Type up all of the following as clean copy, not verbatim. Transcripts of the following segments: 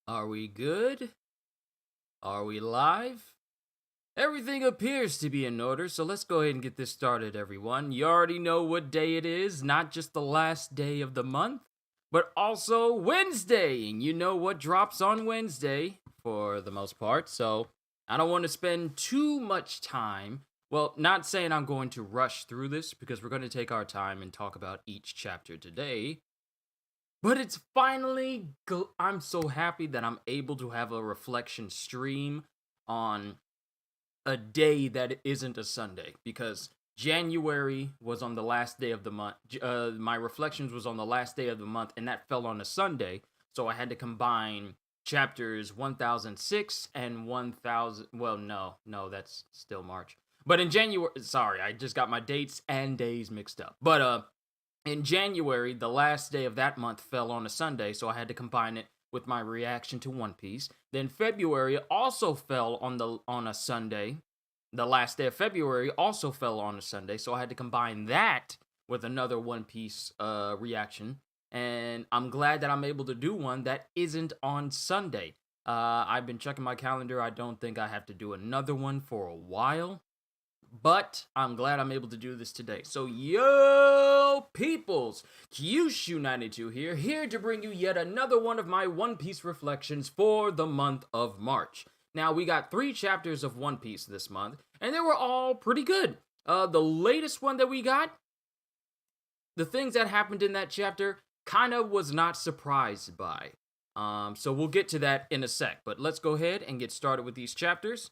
Are we good? Are we live? Everything appears to be in order, so let's go ahead and get this started, everyone. You already know what day it is, not just the last day of the month, but also Wednesday. And you know what drops on Wednesday for the most part, so I don't want to spend too much time. Well, not saying I'm going to rush through this because we're going to take our time and talk about each chapter today. But it's finally, I'm so happy that I'm able to have a reflection stream on a day that isn't a Sunday because January was on the last day of the month. My reflections was on the last day of the month, and that fell on a Sunday. So I had to combine chapters 1006 and 1000. Well, no, that's still March. But in January, sorry, I just got my dates and days mixed up. But in January, the last day of that month fell on a Sunday, so I had to combine it with my reaction to One Piece. Then February also fell on a Sunday. The last day of February also fell on a Sunday, so I had to combine that with another One Piece reaction. And I'm glad that I'm able to do one that isn't on Sunday. I've been checking my calendar. I don't think I have to do another one for a while. But I'm glad I'm able to do this today. So, yo, peoples, Kyushu92 here to bring you yet another one of my One Piece reflections for the month of March. Now, we got 3 chapters of One Piece this month, and they were all pretty good. The latest one that we got, the things that happened in that chapter, kind of was not surprised by. So we'll get to that in a sec, but let's go ahead and get started with these chapters.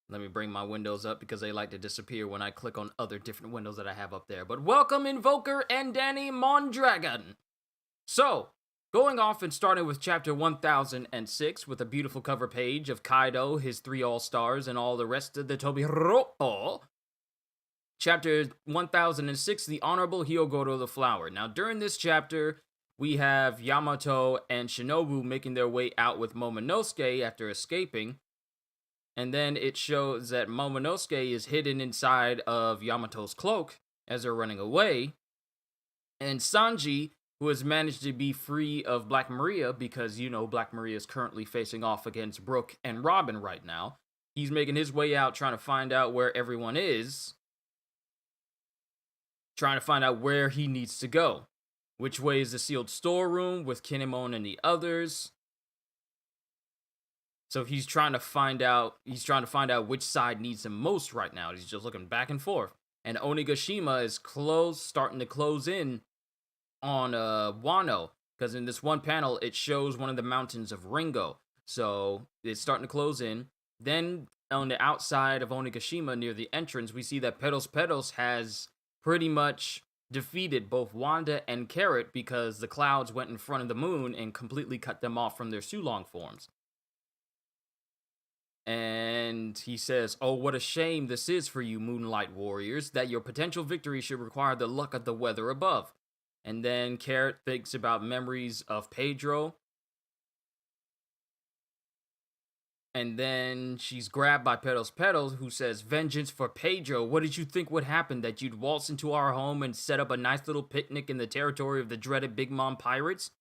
Let me bring my windows up because they like to disappear when I click on other different windows that I have up there. But welcome, Invoker and Danny Mondragon. So, going off and starting with chapter 1006 with a beautiful cover page of Kaido, his 3 All-Stars, and all the rest of the Tobiropo. Chapter 1006, the Honorable Hyogoro the Flower. Now, during this chapter, we have Yamato and Shinobu making their way out with Momonosuke after escaping. And then it shows that Momonosuke is hidden inside of Yamato's cloak as they're running away. And Sanji, who has managed to be free of Black Maria because, Black Maria is currently facing off against Brook and Robin right now. He's making his way out trying to find out where everyone is. Trying to find out where he needs to go. Which way is the sealed storeroom with Kinemon and the others? So he's trying to find out which side needs him most right now. He's just looking back and forth. And Onigashima is starting to close in on Wano. Because in this one panel, it shows one of the mountains of Ringo. So it's starting to close in. Then on the outside of Onigashima near the entrance, we see that Pedos has pretty much defeated both Wanda and Carrot because the clouds went in front of the moon and completely cut them off from their Sulong forms. And he says, "Oh, what a shame this is for you, Moonlight Warriors, that your potential victory should require the luck of the weather above." And then Carrot thinks about memories of Pedro. And then she's grabbed by Pedos, who says, "Vengeance for Pedro. What did you think would happen? That you'd waltz into our home and set up a nice little picnic in the territory of the dreaded Big Mom pirates?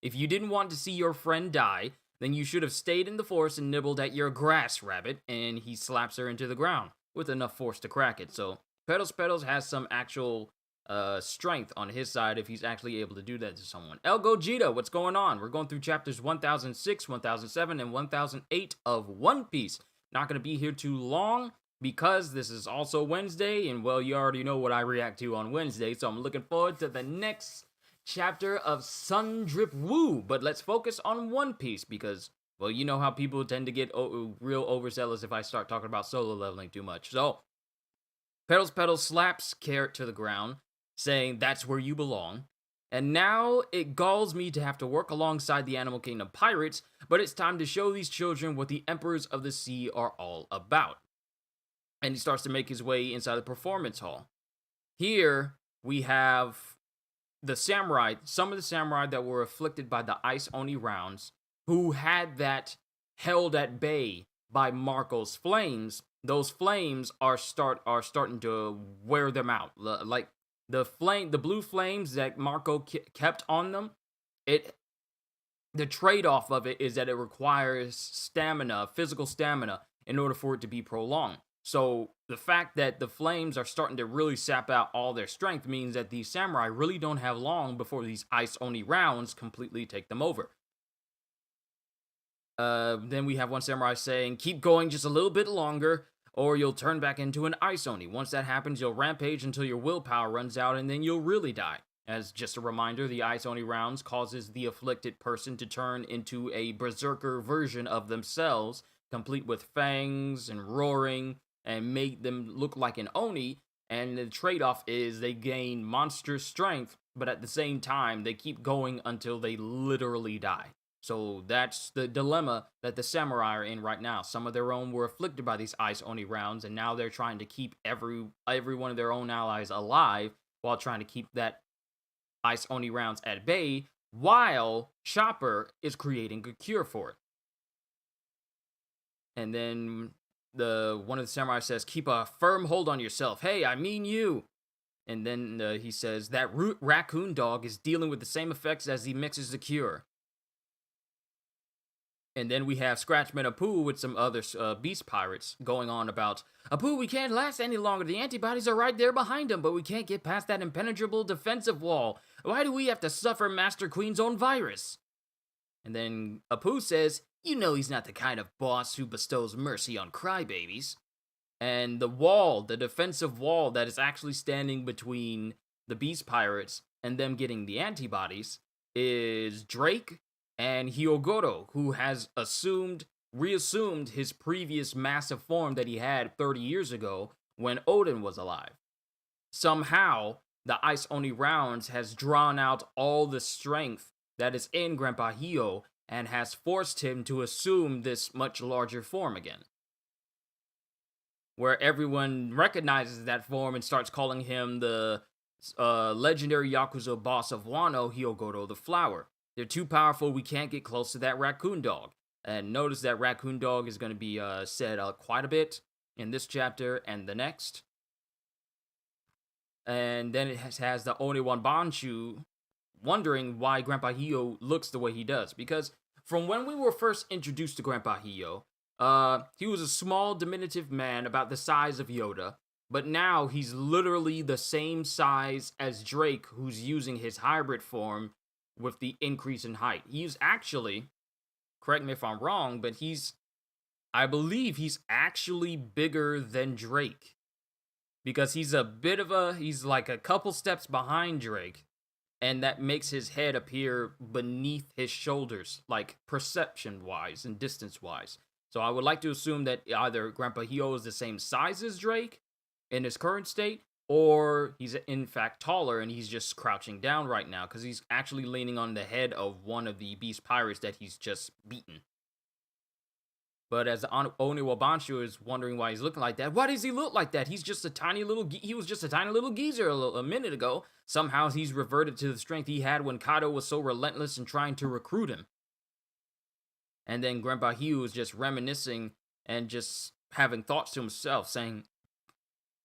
If you didn't want to see your friend die, then you should have stayed in the forest and nibbled at your grass, rabbit." And he slaps her into the ground with enough force to crack it. So Pedos has some actual strength on his side if he's actually able to do that to someone. El Gogeta, what's going on? We're going through chapters 1006, 1007, and 1008 of One Piece. Not going to be here too long because this is also Wednesday, and well, you already know what I react to on Wednesday, so I'm looking forward to the next chapter of Sun Drip Woo. But let's focus on One Piece because, well, you know how people tend to get real overzealous if I start talking about solo leveling too much. So, Pedos slaps Carrot to the ground, saying that's where you belong. And now it galls me to have to work alongside the Animal Kingdom pirates, but it's time to show these children what the Emperors of the Sea are all about. And he starts to make his way inside the performance hall. Here we have the samurai, some of the samurai that were afflicted by the Ice Oni rounds, who had that held at bay by Marco's flames. Those flames are starting to wear them out. Like the blue flames that Marco kept on them, The trade-off of it is that it requires stamina, physical stamina, in order for it to be prolonged. So the fact that the flames are starting to really sap out all their strength means that these samurai really don't have long before these ice oni rounds completely take them over. Then we have one samurai saying, keep going just a little bit longer, or you'll turn back into an ice oni. Once that happens, you'll rampage until your willpower runs out, and then you'll really die. As just a reminder, the ice oni rounds causes the afflicted person to turn into a berserker version of themselves, complete with fangs and roaring, and make them look like an oni. And the trade-off is they gain monster strength, but at the same time, they keep going until they literally die. So that's the dilemma that the samurai are in right now. Some of their own were afflicted by these ice oni rounds, and now they're trying to keep every one of their own allies alive while trying to keep that ice oni rounds at bay, while Chopper is creating a cure for it. And then one of the samurai says, keep a firm hold on yourself. Hey, I mean you. And then he says, that raccoon dog is dealing with the same effects as he mixes the cure. And then we have Scratchman Apu with some other beast pirates going on about, Apu, we can't last any longer. The antibodies are right there behind him, but we can't get past that impenetrable defensive wall. Why do we have to suffer Master Queen's own virus? And then Apu says, you know he's not the kind of boss who bestows mercy on crybabies. And the wall, the defensive wall that is actually standing between the beast pirates and them getting the antibodies is Drake and Hyogoro, who has reassumed his previous massive form that he had 30 years ago when Odin was alive. Somehow, the Ice Oni rounds has drawn out all the strength that is in Grandpa Hio and has forced him to assume this much larger form again. Where everyone recognizes that form and starts calling him the legendary Yakuza boss of Wano, Hyogoro the Flower. They're too powerful, we can't get close to that raccoon dog. And notice that raccoon dog is going to be said quite a bit in this chapter and the next. And then it has the Oniwan Banshu wondering why Grandpa Hio looks the way he does. Because from when we were first introduced to Grandpa Hio, he was a small, diminutive man about the size of Yoda. But now he's literally the same size as Drake, who's using his hybrid form with the increase in height. He's actually, correct me if I'm wrong, but I believe he's actually bigger than Drake. Because he's like a couple steps behind Drake. And that makes his head appear beneath his shoulders, like perception-wise and distance-wise. So I would like to assume that either Grandpa Hio is the same size as Drake in his current state, or he's in fact taller and he's just crouching down right now because he's actually leaning on the head of one of the beast pirates that he's just beaten. But as Oniwa Banshu is wondering why he's looking like that, why does he look like that? He was just a tiny little geezer a minute ago. Somehow he's reverted to the strength he had when Kaido was so relentless in trying to recruit him. And then Grandpa Hugh is just reminiscing and just having thoughts to himself, saying,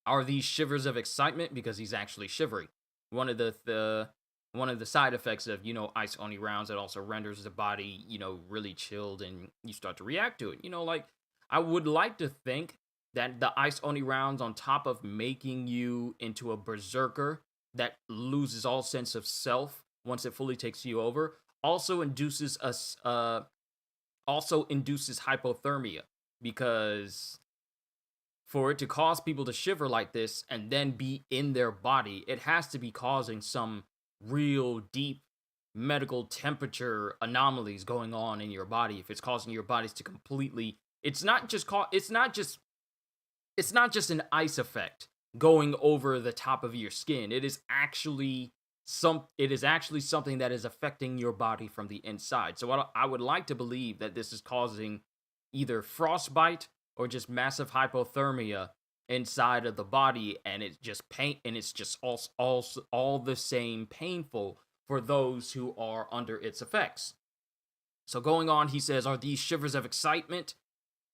are these shivers of excitement? Because he's actually shivering. One of the side effects of, Ice Oni rounds, it also renders the body, really chilled and you start to react to it. I would like to think that the Ice Oni rounds, on top of making you into a berserker that loses all sense of self once it fully takes you over, also induces hypothermia, because for it to cause people to shiver like this and then be in their body, it has to be causing some real deep medical temperature anomalies going on in your body. If it's causing your bodies to completely, it's not just an ice effect going over the top of your skin. It is actually something that is affecting your body from the inside. So I would like to believe that this is causing either frostbite or just massive hypothermia inside of the body, and it's just all the same painful for those who are under its effects. So going on, he says, are these shivers of excitement?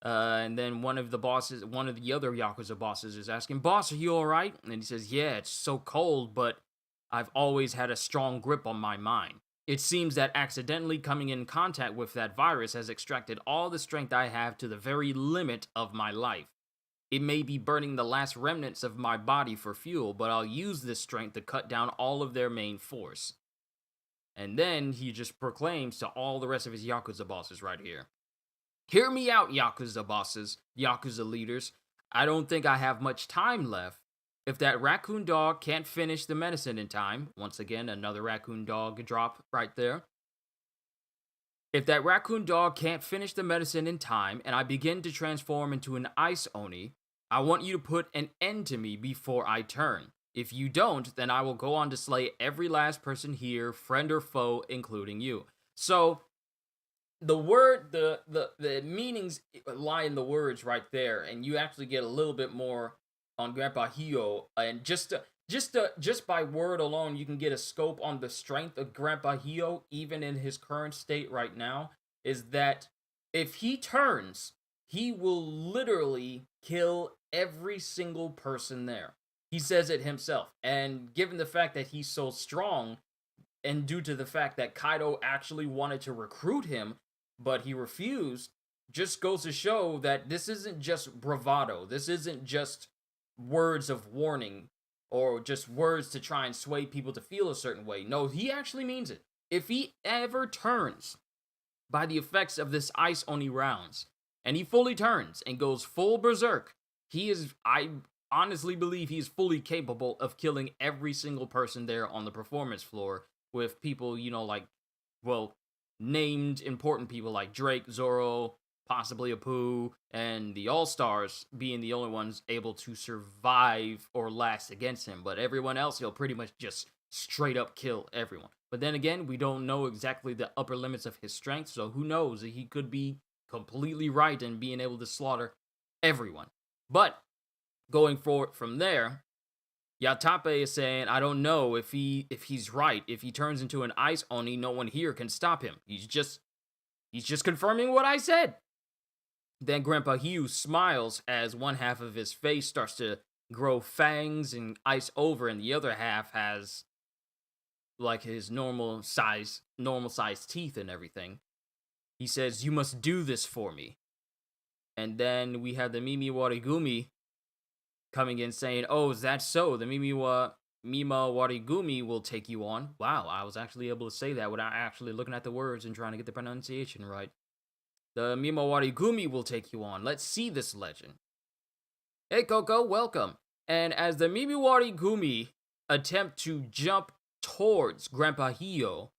And then one of the other Yakuza bosses is asking, boss, are you alright? And he says, yeah, it's so cold, but I've always had a strong grip on my mind. It seems that accidentally coming in contact with that virus has extracted all the strength I have to the very limit of my life. It may be burning the last remnants of my body for fuel, but I'll use this strength to cut down all of their main force. And then he just proclaims to all the rest of his Yakuza bosses right here. Hear me out, Yakuza bosses, Yakuza leaders. I don't think I have much time left. If that raccoon dog can't finish the medicine in time, once again, another raccoon dog drop right there. If that raccoon dog can't finish the medicine in time and I begin to transform into an ice oni, I want you to put an end to me before I turn. If you don't, then I will go on to slay every last person here, friend or foe, including you. So, the meanings lie in the words right there, and you actually get a little bit more on Grandpa Hio, and just by word alone, you can get a scope on the strength of Grandpa Hio, even in his current state right now, is that if he turns, he will literally kill every single person there. He says it himself. And given the fact that he's so strong, and due to the fact that Kaido actually wanted to recruit him, but he refused, just goes to show that this isn't just bravado. This isn't just words of warning or just words to try and sway people to feel a certain way. No, he actually means it. If he ever turns by the effects of this Ice Oni rounds, and he fully turns and goes full berserk, I honestly believe he's fully capable of killing every single person there on the performance floor with people, named important people like Drake, Zoro, possibly Apu, and the All-Stars being the only ones able to survive or last against him. But everyone else, he'll pretty much just straight up kill everyone. But then again, we don't know exactly the upper limits of his strength, so who knows? He could be completely right in being able to slaughter everyone. But going forward from there, Yatape is saying, I don't know if he's right. If he turns into an Ice Oni, no one here can stop him. He's just confirming what I said. Then Grandpa Hugh smiles as one half of his face starts to grow fangs and ice over, and the other half has like his normal size teeth and everything. He says, you must do this for me. And then we have the Mimi Warigumi coming in saying, oh, is that so? The Mima Warigumi will take you on. Wow, I was actually able to say that without actually looking at the words and trying to get the pronunciation right. The Mima Warigumi will take you on. Let's see this legend. Hey, Coco, welcome. And as the Mimi Warigumi attempt to jump towards Grandpa Hio,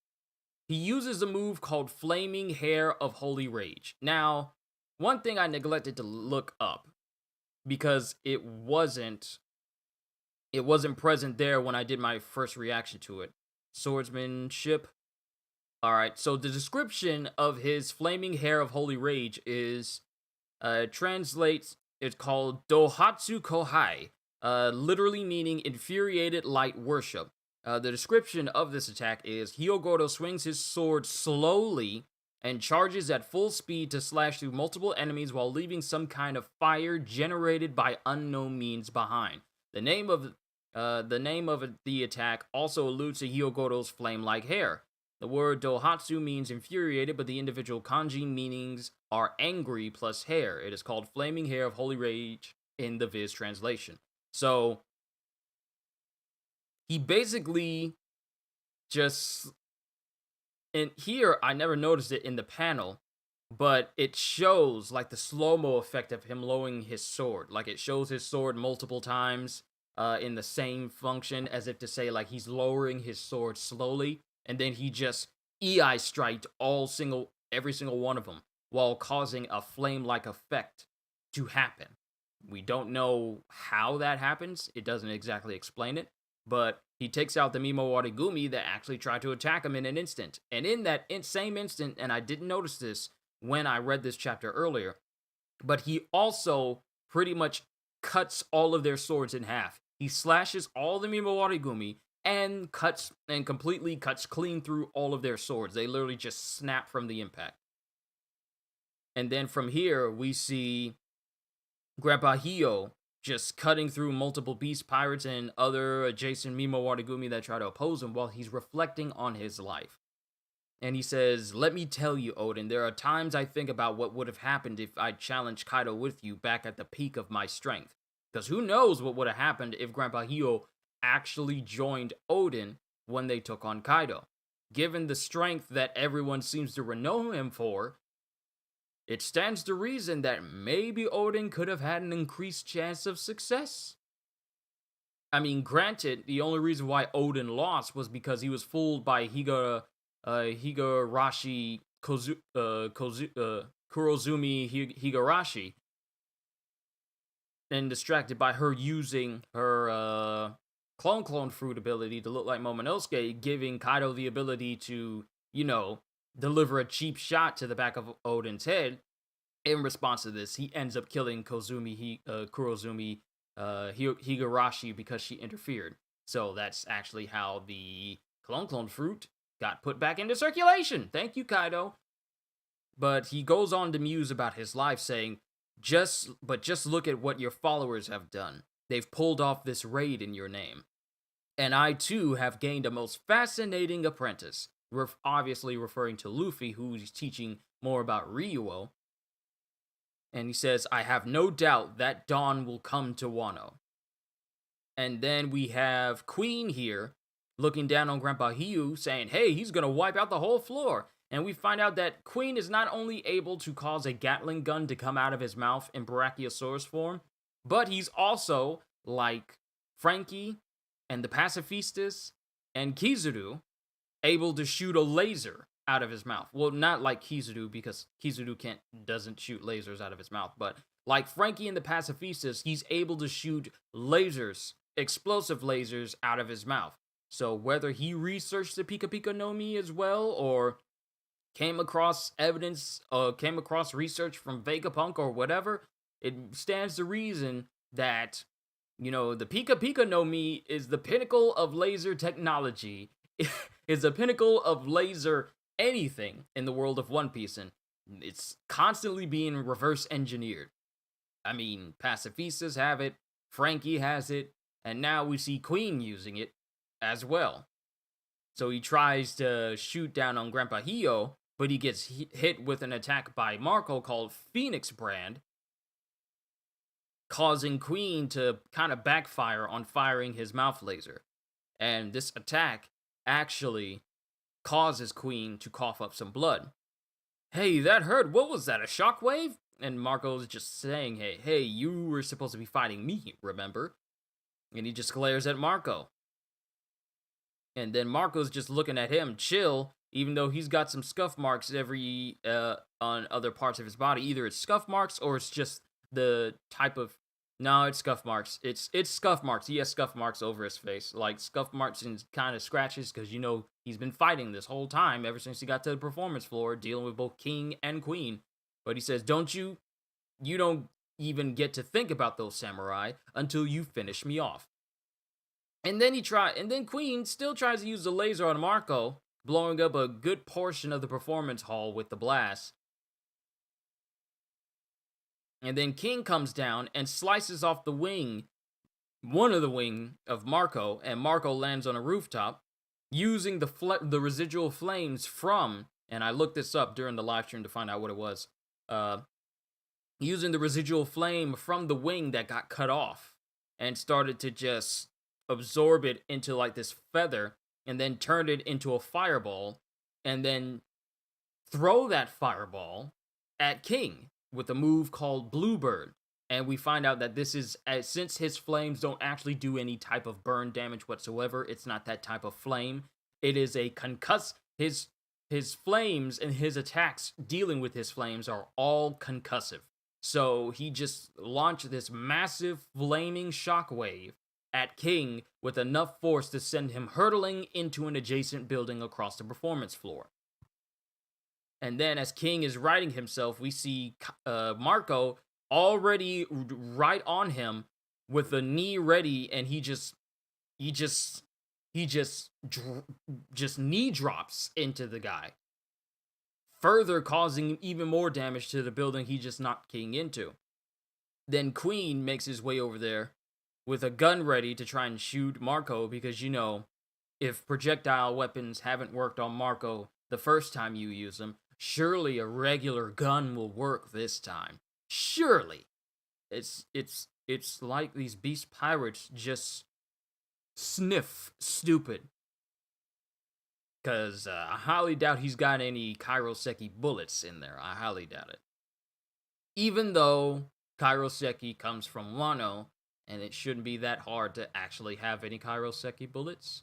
he uses a move called Flaming Hair of Holy Rage. Now, one thing I neglected to look up, because it wasn't present there when I did my first reaction to it. Swordsmanship. Alright, so the description of his Flaming Hair of Holy Rage is, translates, it's called Dohatsu Kohai, literally meaning infuriated light worship. The description of this attack is, Hyogoro swings his sword slowly and charges at full speed to slash through multiple enemies while leaving some kind of fire generated by unknown means behind. The name of the attack also alludes to Hyogoro's flame-like hair. The word Dohatsu means infuriated, but the individual kanji meanings are angry plus hair. It is called Flaming Hair of Holy Rage in the Viz translation. So, he basically just... And here, I never noticed it in the panel, but it shows, like, the slow-mo effect of him lowering his sword. Like, it shows his sword multiple times in the same function, as if to say, like, he's lowering his sword slowly, and then he just EI striked every single one of them, while causing a flame-like effect to happen. We don't know how that happens. It doesn't exactly explain it, but he takes out the Mima Warigumi that actually tried to attack him in an instant. And in that same instant, and I didn't notice this when I read this chapter earlier, but he also pretty much cuts all of their swords in half. He slashes all the Mima Warigumi and completely cuts clean through all of their swords. They literally just snap from the impact. And then from here, we see Grandpa Hio just cutting through multiple beast pirates and other adjacent Mima Warigumi that try to oppose him while he's reflecting on his life. And he says, "Let me tell you, Odin, there are times I think about what would have happened if I challenged Kaido with you back at the peak of my strength. Because who knows what would have happened if Grandpa Hio actually joined Odin when they took on Kaido. Given the strength that everyone seems to know him for, it stands to reason that maybe Odin could have had an increased chance of success." I mean, granted, the only reason why Odin lost was because he was fooled by Higurashi Kurozumi Higurashi, and distracted by her using her clone fruit ability to look like Momonosuke, giving Kaido the ability to, deliver a cheap shot to the back of Odin's head. In response to this, he ends up killing Kurozumi Higurashi because she interfered. So that's actually how the clone fruit got put back into circulation. Thank you, Kaido. But he goes on to muse about his life, saying, just look at what your followers have done. They've pulled off this raid in your name. And I too have gained a most fascinating apprentice. Obviously referring to Luffy, who's teaching more about Ryuo. And he says, I have no doubt that dawn will come to Wano. And then we have Queen here, looking down on Grandpa Hiyu, saying, hey, he's gonna wipe out the whole floor. And we find out that Queen is not only able to cause a Gatling gun to come out of his mouth in Brachiosaurus form, but he's also, like Frankie and the Pacifistas and Kizaru, able to shoot a laser out of his mouth. Well, not like Kizaru, because Kizaru doesn't shoot lasers out of his mouth, but like Frankie and the Pacifistas, he's able to shoot lasers, explosive lasers, out of his mouth. So whether he researched the Pika Pika no Mi as well, or came across research from Vegapunk or whatever, it stands to reason that, the Pika Pika no Mi is the pinnacle of laser technology. Is the pinnacle of laser anything in the world of One Piece, and it's constantly being reverse engineered. I mean, Pacifistas have it, Frankie has it, and now we see Queen using it as well. So he tries to shoot down on Grandpa Hio, but he gets hit with an attack by Marco called Phoenix Brand, causing Queen to kind of backfire on firing his mouth laser. And this attack actually causes Queen to cough up some blood. Hey, that hurt. What was that, a shockwave? And Marco's just saying, hey, you were supposed to be fighting me, remember? And he just glares at Marco. And then Marco's just looking at him, chill, even though he's got some scuff marks on other parts of his body. Either it's scuff marks or it's just the type of... No, it's scuff marks. It's scuff marks. He has scuff marks over his face. Like, scuff marks and kind of scratches, because, he's been fighting this whole time, ever since he got to the performance floor, dealing with both King and Queen. But he says, you don't even get to think about those samurai until you finish me off. And then Queen still tries to use the laser on Marco, blowing up a good portion of the performance hall with the blast. And then King comes down and slices off the wing, one of the wing of Marco, and Marco lands on a rooftop, using the residual flames from, and I looked this up during the live stream to find out what it was, using the residual flame from the wing that got cut off, and started to just absorb it into like this feather, and then turned it into a fireball, and then throw that fireball at King with a move called Bluebird. And we find out that this is, since his flames don't actually do any type of burn damage whatsoever, it's not that type of flame. It is a his flames and his attacks dealing with his flames are all concussive. So he just launched this massive flaming shockwave at King with enough force to send him hurtling into an adjacent building across the performance floor. And then as King is righting himself, we see Marco already right on him with the knee ready, and he just knee drops into the guy, further causing even more damage to the building he just knocked King into. Then Queen makes his way over there with a gun ready to try and shoot Marco, because if projectile weapons haven't worked on Marco, the first time you use them. Surely a regular gun will work this time. Surely. It's like these beast pirates just sniff stupid. Because I highly doubt he's got any Kairoseki bullets in there. I highly doubt it. Even though Kairoseki comes from Wano, and it shouldn't be that hard to actually have any Kairoseki bullets.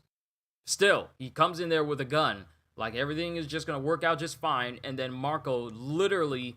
Still, he comes in there with a gun, like everything is just going to work out just fine, and then Marco literally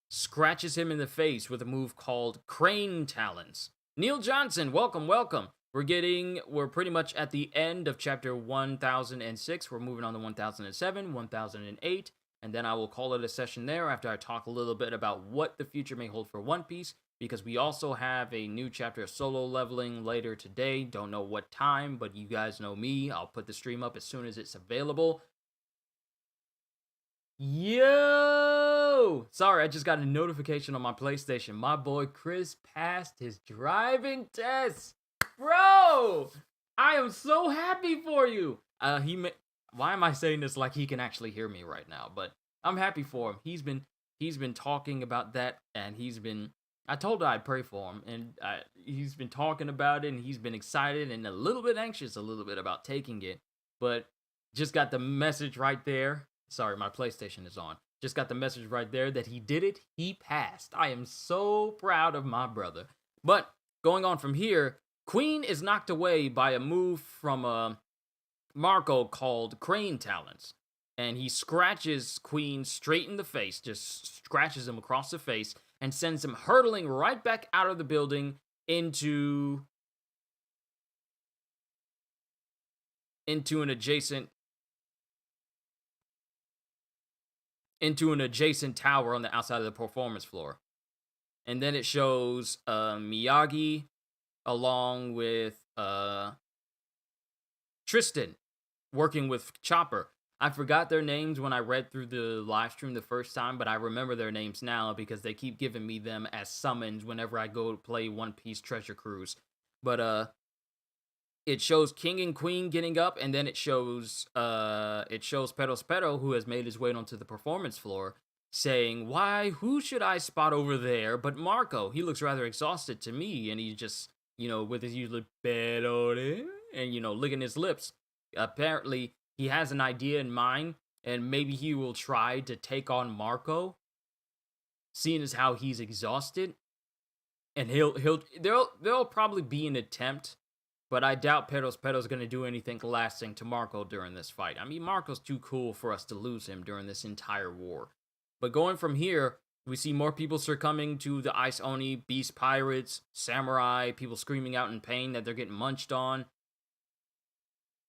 scratches him in the face with a move called Crane Talons. Neil Johnson, welcome, welcome. We're pretty much at the end of chapter 1006. We're moving on to 1007, 1008, and then I will call it a session there after I talk a little bit about what the future may hold for One Piece, because we also have a new chapter of solo leveling later today. Don't know what time, but you guys know me. I'll put the stream up as soon as it's available. Yo! Sorry, I just got a notification on my PlayStation. My boy Chris passed his driving test. Bro, I am so happy for you. Why am I saying this like he can actually hear me right now? But I'm happy for him. He's been talking about that, and I told him I'd pray for him, and he's been talking about it, and he's been excited and a little bit anxious a little bit about taking it. But just got the message right there. Sorry, my PlayStation is on. Just got the message right there that he did it. He passed. I am so proud of my brother. But going on from here, Queen is knocked away by a move from Marco called Crane Talons. And he scratches Queen straight in the face, just scratches him across the face, and sends him hurtling right back out of the building into an adjacent tower on the outside of the performance floor. And then it shows Miyagi along with Tristan working with Chopper. I forgot their names when I read through the live stream the first time, but I remember their names now because they keep giving me them as summons whenever I go to play One Piece Treasure Cruise. But it shows King and Queen getting up, and then it shows Perospero, who has made his way onto the performance floor, saying, "Why, who should I spot over there but Marco? He looks rather exhausted to me," and he just, with his usual Pero, and, licking his lips. Apparently, he has an idea in mind, and maybe he will try to take on Marco, seeing as how he's exhausted. And there'll probably be an attempt, but I doubt Pero's going to do anything lasting to Marco during this fight. I mean, Marco's too cool for us to lose him during this entire war. But going from here, we see more people succumbing to the Ice Oni, beast pirates, samurai, people screaming out in pain that they're getting munched on.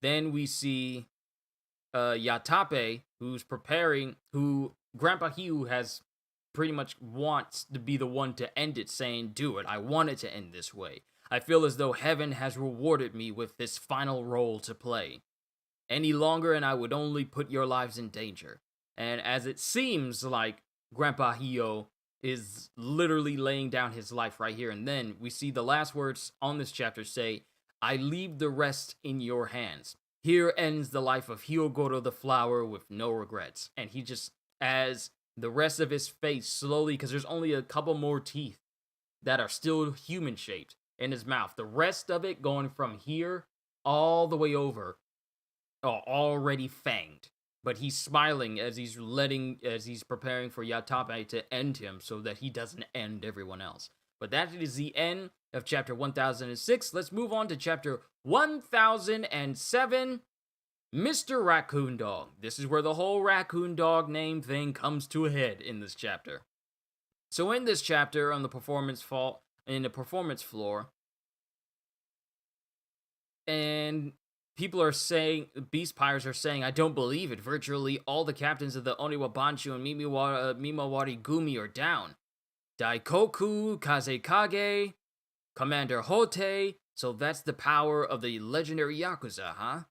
Then we see Yatape, who Grandpa Hugh has pretty much wants to be the one to end it, saying, "Do it, I want it to end this way. I feel as though heaven has rewarded me with this final role to play. Any longer and I would only put your lives in danger." And as it seems like Grandpa Hio is literally laying down his life right here and then, we see the last words on this chapter say, "I leave the rest in your hands. Here ends the life of Hyogoro the Flower with no regrets." And he just, as the rest of his face slowly, because there's only a couple more teeth that are still human-shaped in his mouth. The rest of it going from here all the way over, already fanged. But he's smiling as he's preparing for Yatape to end him so that he doesn't end everyone else. But that is the end of chapter 1006. Let's move on to chapter 1007, Mr. Raccoon Dog. This is where the whole Raccoon Dog name thing comes to a head in this chapter. So in this chapter, on the performance floor, and people are saying, Beast Pirates are saying, "I don't believe it. Virtually all the captains of the Oniwa Banshu and Mimawari Gumi are down. Daikoku, Kazekage, Commander Hote, so that's the power of the legendary Yakuza, huh?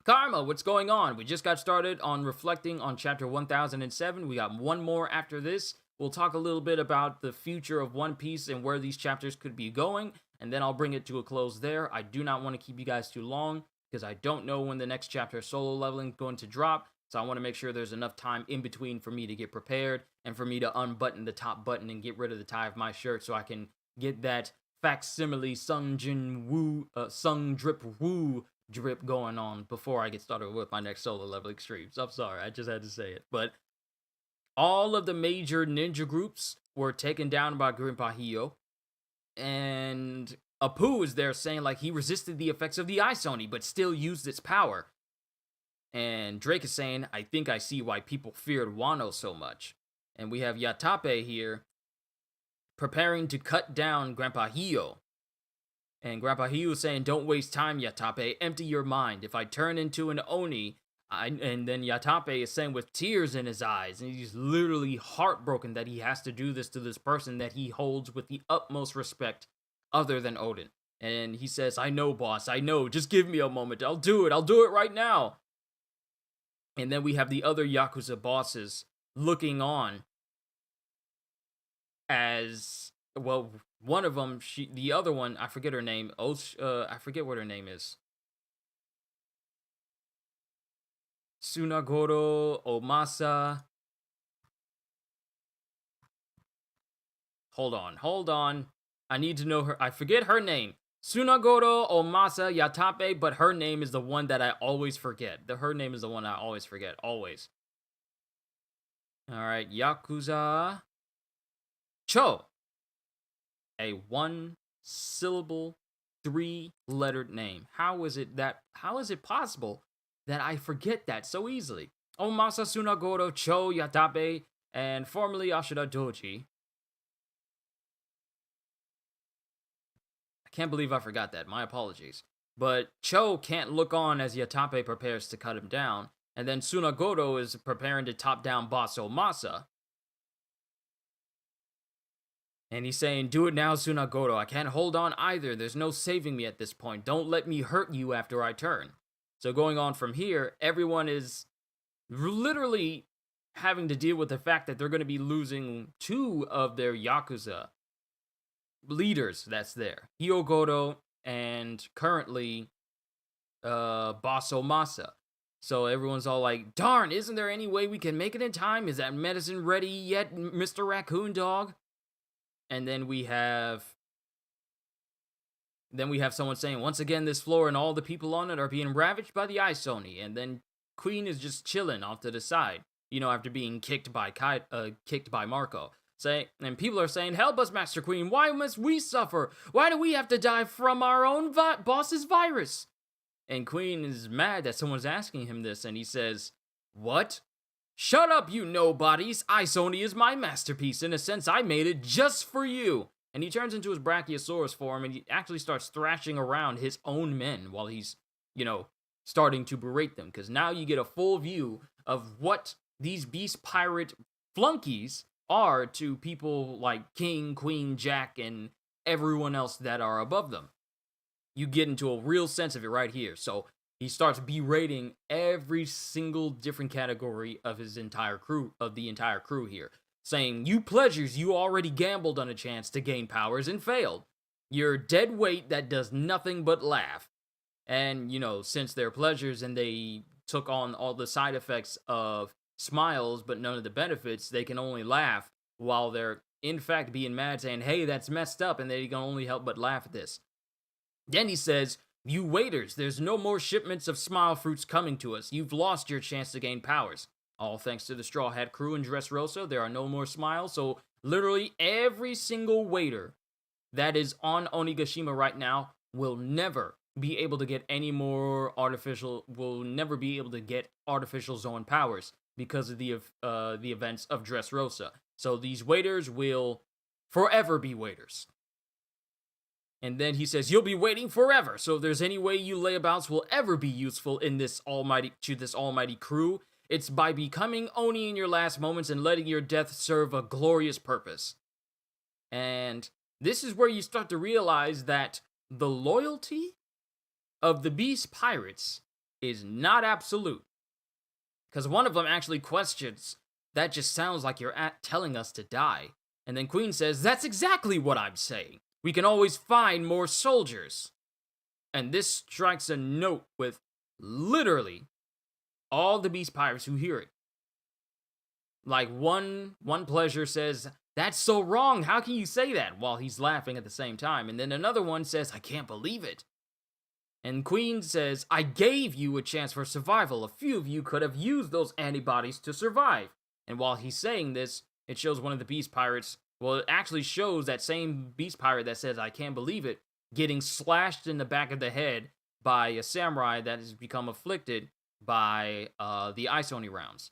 Karma, what's going on? We just got started on reflecting on chapter 1007. We got one more after this. We'll talk a little bit about the future of One Piece and where these chapters could be going, and then I'll bring it to a close there. I do not want to keep you guys too long, because I don't know when the next chapter of solo leveling is going to drop. So I want to make sure there's enough time in between for me to get prepared and for me to unbutton the top button and get rid of the tie of my shirt so I can get that facsimile Sung Drip Woo drip going on before I get started with my next solo level extremes. I'm sorry, I just had to say it. But all of the major ninja groups were taken down by Grandpa Hio. And Apu is there saying like he resisted the effects of the Ice Oni, but still used its power. And Drake is saying, I think I see why people feared Wano so much. And we have Yatape here preparing to cut down Grandpa Hio. And Grandpa Hio is saying, don't waste time, Yatape. Empty your mind. If I turn into an Oni, and then Yatape is saying with tears in his eyes, and he's literally heartbroken that he has to do this to this person that he holds with the utmost respect other than Odin. And he says, I know, boss, I know. Just give me a moment. I'll do it right now. And then we have the other Yakuza bosses looking on as, well, one of them, the other one, I forget her name. I forget what her name is. Tsunagoro Omasa. Hold on. I need to know her. I forget her name. Tsunagoro Omasa Yatape, but her name is the one that I always forget. Her name is the one I always forget. Always. Alright, Yakuza Cho. A one-syllable, three-lettered name. How is it possible that I forget that so easily? Omasa Tsunagoro Cho Yatape, and formerly Ashida Doji. I can't believe I forgot that. My apologies. But Cho can't look on as Yatape prepares to cut him down, and then Tsunagoro is preparing to top down boss Omasa. And he's saying, do it now, Tsunagoro. I can't hold on either. There's no saving me at this point. Don't let me hurt you after I turn. So going on from here, everyone is literally having to deal with the fact that they're going to be losing two of their Yakuza leaders that's there. Hyogoro and currently Boss Omasa. So everyone's all like, darn, isn't there any way we can make it in time? Is that medicine ready yet, Mr. Raccoon Dog? And then we have someone saying, once again, this floor and all the people on it are being ravaged by the Ice Oni. And then Queen is just chilling off to the side, after being kicked by Marco. And people are saying, help us, Master Queen. Why must we suffer? Why do we have to die from our own boss's virus? And Queen is mad that someone's asking him this, and he says, what? Shut up, you nobodies! Ice Oni is my masterpiece. In a sense, I made it just for you. And he turns into his Brachiosaurus form, and he actually starts thrashing around his own men while he's, starting to berate them. Because now you get a full view of what these beast pirate flunkies are to people like King, Queen, Jack, and everyone else that are above them. You get into a real sense of it right here. So he starts berating every single different category of the entire crew here, saying, you pleasures, you already gambled on a chance to gain powers and failed. You're dead weight that does nothing but laugh. And, since they're pleasures and they took on all the side effects of smiles but none of the benefits, they can only laugh while they're in fact being mad, saying, hey, that's messed up, and they can only help but laugh at this. Then he says, you waiters, there's no more shipments of smile fruits coming to us. You've lost your chance to gain powers. All thanks to the Straw Hat crew in Dressrosa, there are no more smiles, so literally every single waiter that is on Onigashima right now will never be able to get artificial zone powers because of the events of Dressrosa. So these waiters will forever be waiters. And then he says, you'll be waiting forever. So if there's any way you layabouts will ever be useful in this almighty crew, it's by becoming Oni in your last moments and letting your death serve a glorious purpose. And this is where you start to realize that the loyalty of the Beast Pirates is not absolute. Because one of them actually questions, that just sounds like you're telling us to die. And then Queen says, that's exactly what I'm saying. We can always find more soldiers. And this strikes a note with literally All the Beast Pirates who hear it. Like one pleasure says, "That's so wrong. How can you say that?" while he's laughing at the same time. And then another one says, "I can't believe it." And Queen says, "I gave you a chance for survival. A few of you could have used those antibodies to survive." And while he's saying this, it shows one of the Beast Pirates. Well, it actually shows that same Beast Pirate that says, "I can't believe it," getting slashed in the back of the head by a samurai that has become afflicted by the Ice Oni rounds.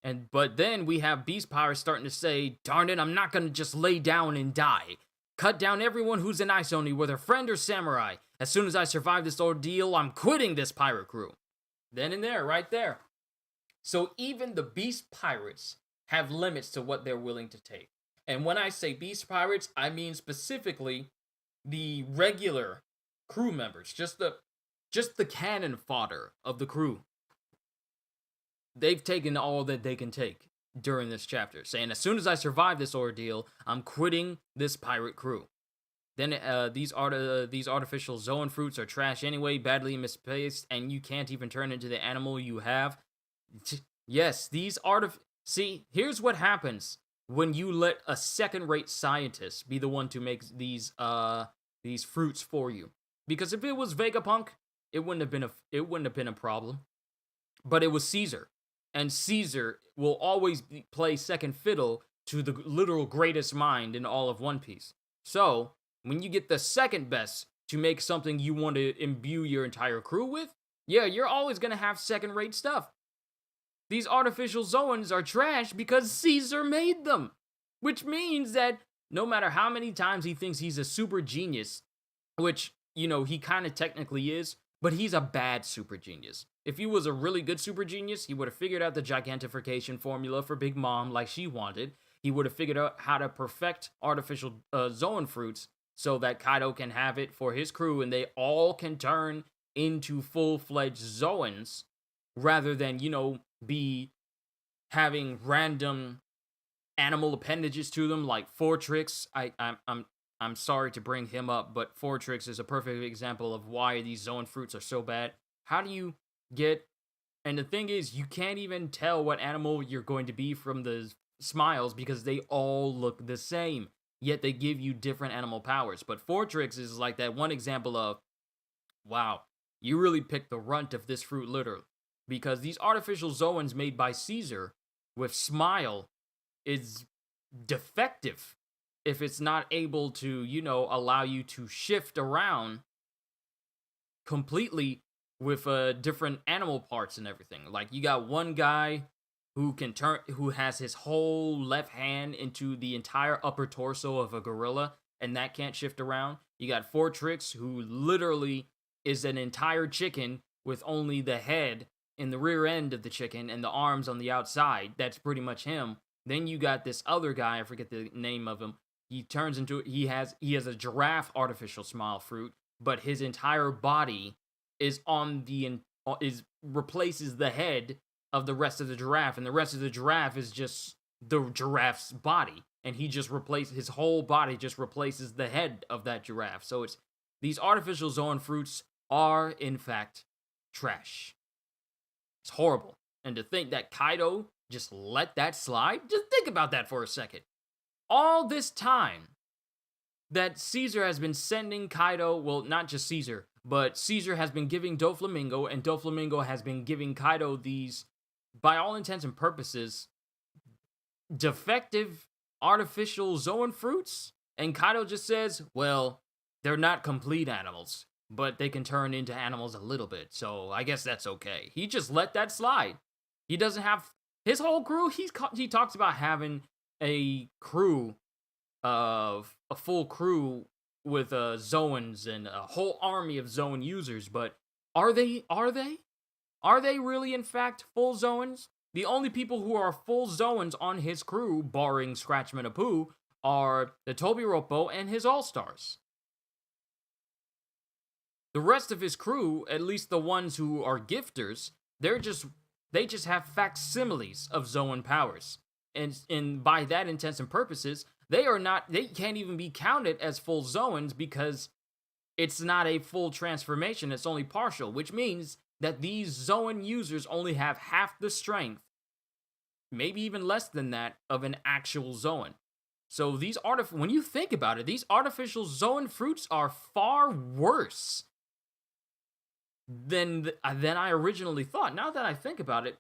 But then we have Beast Pirates starting to say, "Darn it, I'm not gonna just lay down and die. Cut down everyone who's an Ice Oni, whether friend or samurai. As soon as I survive this ordeal, I'm quitting this pirate crew." Then and there, right there. So even the Beast Pirates have limits to what they're willing to take. And when I say Beast Pirates, I mean specifically the regular crew members, just the cannon fodder of the crew. They've taken all that they can take during this chapter, saying, "As soon as I survive this ordeal, I'm quitting this pirate crew." Then these artificial Zoan fruits are trash anyway, badly misplaced, and you can't even turn into the animal you have. Yes, see, here's what happens when you let a second-rate scientist be the one to make these fruits for you. Because if it was Vegapunk, it wouldn't have been a problem. But it was Caesar. And Caesar will always play second fiddle to the literal greatest mind in all of One Piece. So, when you get the second best to make something you want to imbue your entire crew with, yeah, you're always going to have second-rate stuff. These artificial Zoans are trash because Caesar made them. Which means that no matter how many times he thinks he's a super genius, which, he kind of technically is, but he's a bad super genius. If he was a really good super genius, he would have figured out the gigantification formula for Big Mom like she wanted. He would have figured out how to perfect artificial Zoan fruits so that Kaido can have it for his crew and they all can turn into full-fledged Zoans rather than, be having random animal appendages to them like Fortrix. I'm sorry to bring him up, but Fortrix is a perfect example of why these Zoan fruits are so bad. How do you and the thing is, you can't even tell what animal you're going to be from the smiles because they all look the same, yet they give you different animal powers. But Fortrix is like that one example of, wow, you really picked the runt of this fruit literally, because these artificial Zoans made by Caesar with Smile is defective if it's not able to, allow you to shift around completely with different animal parts and everything. Like, you got one guy who has his whole left hand into the entire upper torso of a gorilla, and that can't shift around. You got Fortrix, who literally is an entire chicken with only the head in the rear end of the chicken and the arms on the outside. That's pretty much him. Then you got this other guy, I forget the name of him. He has a giraffe artificial smile fruit, but his entire body replaces the head of the rest of the giraffe, and the rest of the giraffe is just the giraffe's body, and his whole body just replaces the head of that giraffe. So these artificial Zoan fruits are in fact trash. It's horrible. And to think that Kaido just let that slide, just think about that for a second. All this time that Caesar has been sending Kaido, well, not just Caesar, but Caesar has been giving Doflamingo, and Doflamingo has been giving Kaido these, by all intents and purposes, defective artificial Zoan fruits. And Kaido just says, well, they're not complete animals, but they can turn into animals a little bit, so I guess that's okay. He just let that slide. He doesn't have his whole crew. He talks about having a full crew with Zoans and a whole army of Zoan users, but are they really in fact full Zoans? The only people who are full Zoans on his crew, barring Scratchman Apu, are the Tobiroppo and his All-Stars. The rest of his crew, at least the ones who are gifters, they just have facsimiles of Zoan powers. And by that intents and purposes, they can't even be counted as full Zoans because it's not a full transformation, it's only partial, which means that these Zoan users only have half the strength, maybe even less than that, of an actual Zoan. So when you think about it, these artificial Zoan fruits are far worse than I originally thought. Now that I think about it,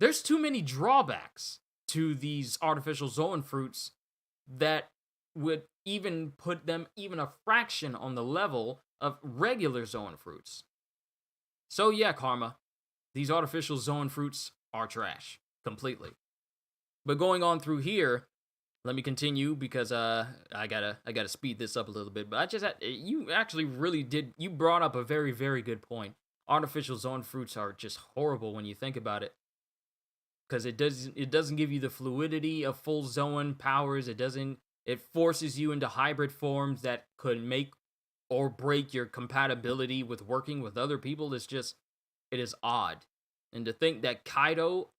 there's too many drawbacks to these artificial Zoan fruits that would even put them even a fraction on the level of regular Zoan fruits. So yeah, Karma, these artificial Zoan fruits are trash completely. But going on through here, let me continue because I gotta speed this up a little bit. But you actually you brought up a very, very good point. Artificial Zoan fruits are just horrible when you think about it, because it doesn't give you the fluidity of full Zoan powers. It forces you into hybrid forms that could make or break your compatibility with working with other people. It is odd. And to think that Kaido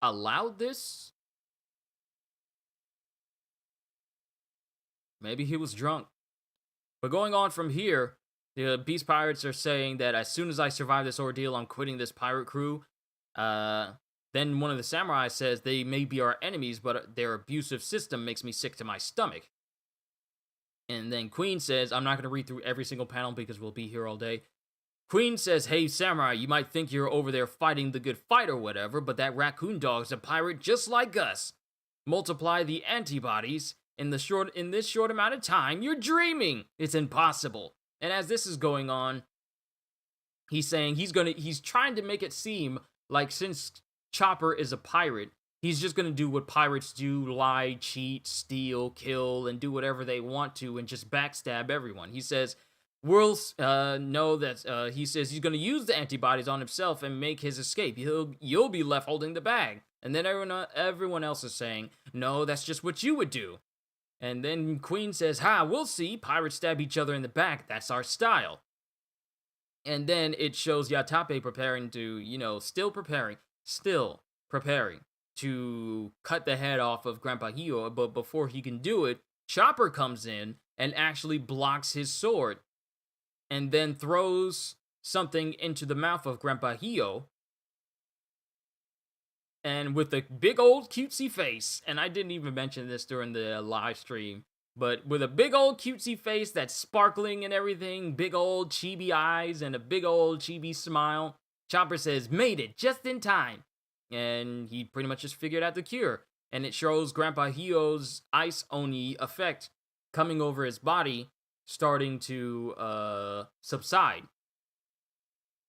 allowed this, maybe he was drunk. But going on from here, the Beast Pirates are saying that as soon as I survive this ordeal, I'm quitting this pirate crew. Then one of the samurai says they may be our enemies, but their abusive system makes me sick to my stomach. And then Queen says, I'm not going to read through every single panel because we'll be here all day. Queen says, hey, samurai, you might think you're over there fighting the good fight or whatever, but that raccoon dog's a pirate just like us. Multiply the antibodies in this short amount of time, you're dreaming. It's impossible. And as this is going on, he's saying he's trying to make it seem like since Chopper is a pirate, he's just going to do what pirates do, lie, cheat, steal, kill, and do whatever they want to and just backstab everyone. He says, we'll know that, he says he's going to use the antibodies on himself and make his escape. You'll be left holding the bag. And then everyone else is saying, no, that's just what you would do. And then Queen says, we'll see. Pirates stab each other in the back. That's our style. And then it shows Yatape preparing to, still preparing to cut the head off of Grandpa Hio. But before he can do it, Chopper comes in and actually blocks his sword. And then throws something into the mouth of Grandpa Hio. And with a big old cutesy face, and I didn't even mention this during the live stream, but with a big old cutesy face that's sparkling and everything, big old chibi eyes and a big old chibi smile, Chopper says, made it just in time. And he pretty much just figured out the cure. And it shows Grandpa Hio's Ice Oni effect coming over his body, starting to subside.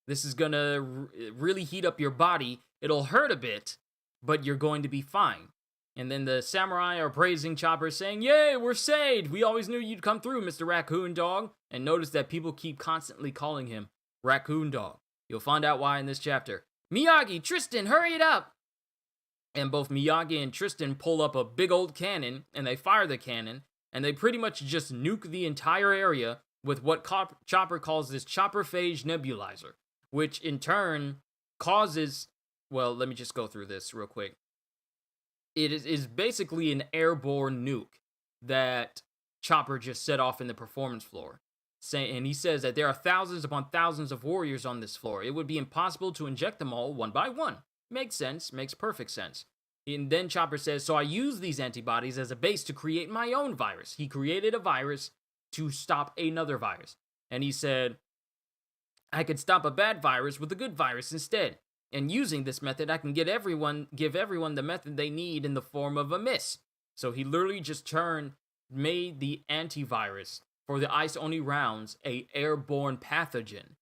This is gonna really heat up your body. It'll hurt a bit, but you're going to be fine. And then the samurai are praising Chopper, saying, yay, we're saved! We always knew you'd come through, Mr. Raccoon Dog. And notice that people keep constantly calling him Raccoon Dog. You'll find out why in this chapter. Miyagi, Tristan, hurry it up! And both Miyagi and Tristan pull up a big old cannon, and they fire the cannon, and they pretty much just nuke the entire area with what Chopper calls this Chopper Phage Nebulizer, which in turn causes... Well, let me just go through this real quick. It is basically an airborne nuke that Chopper just set off in the performance floor. And he says that there are thousands upon thousands of warriors on this floor. It would be impossible to inject them all one by one. Makes sense. Makes perfect sense. And then Chopper says, so I use these antibodies as a base to create my own virus. He created a virus to stop another virus. And he said, I could stop a bad virus with a good virus instead. And using this method, I can give everyone the method they need in the form of a miss. So he literally just made the antivirus for the Ice Oni rounds a airborne pathogen,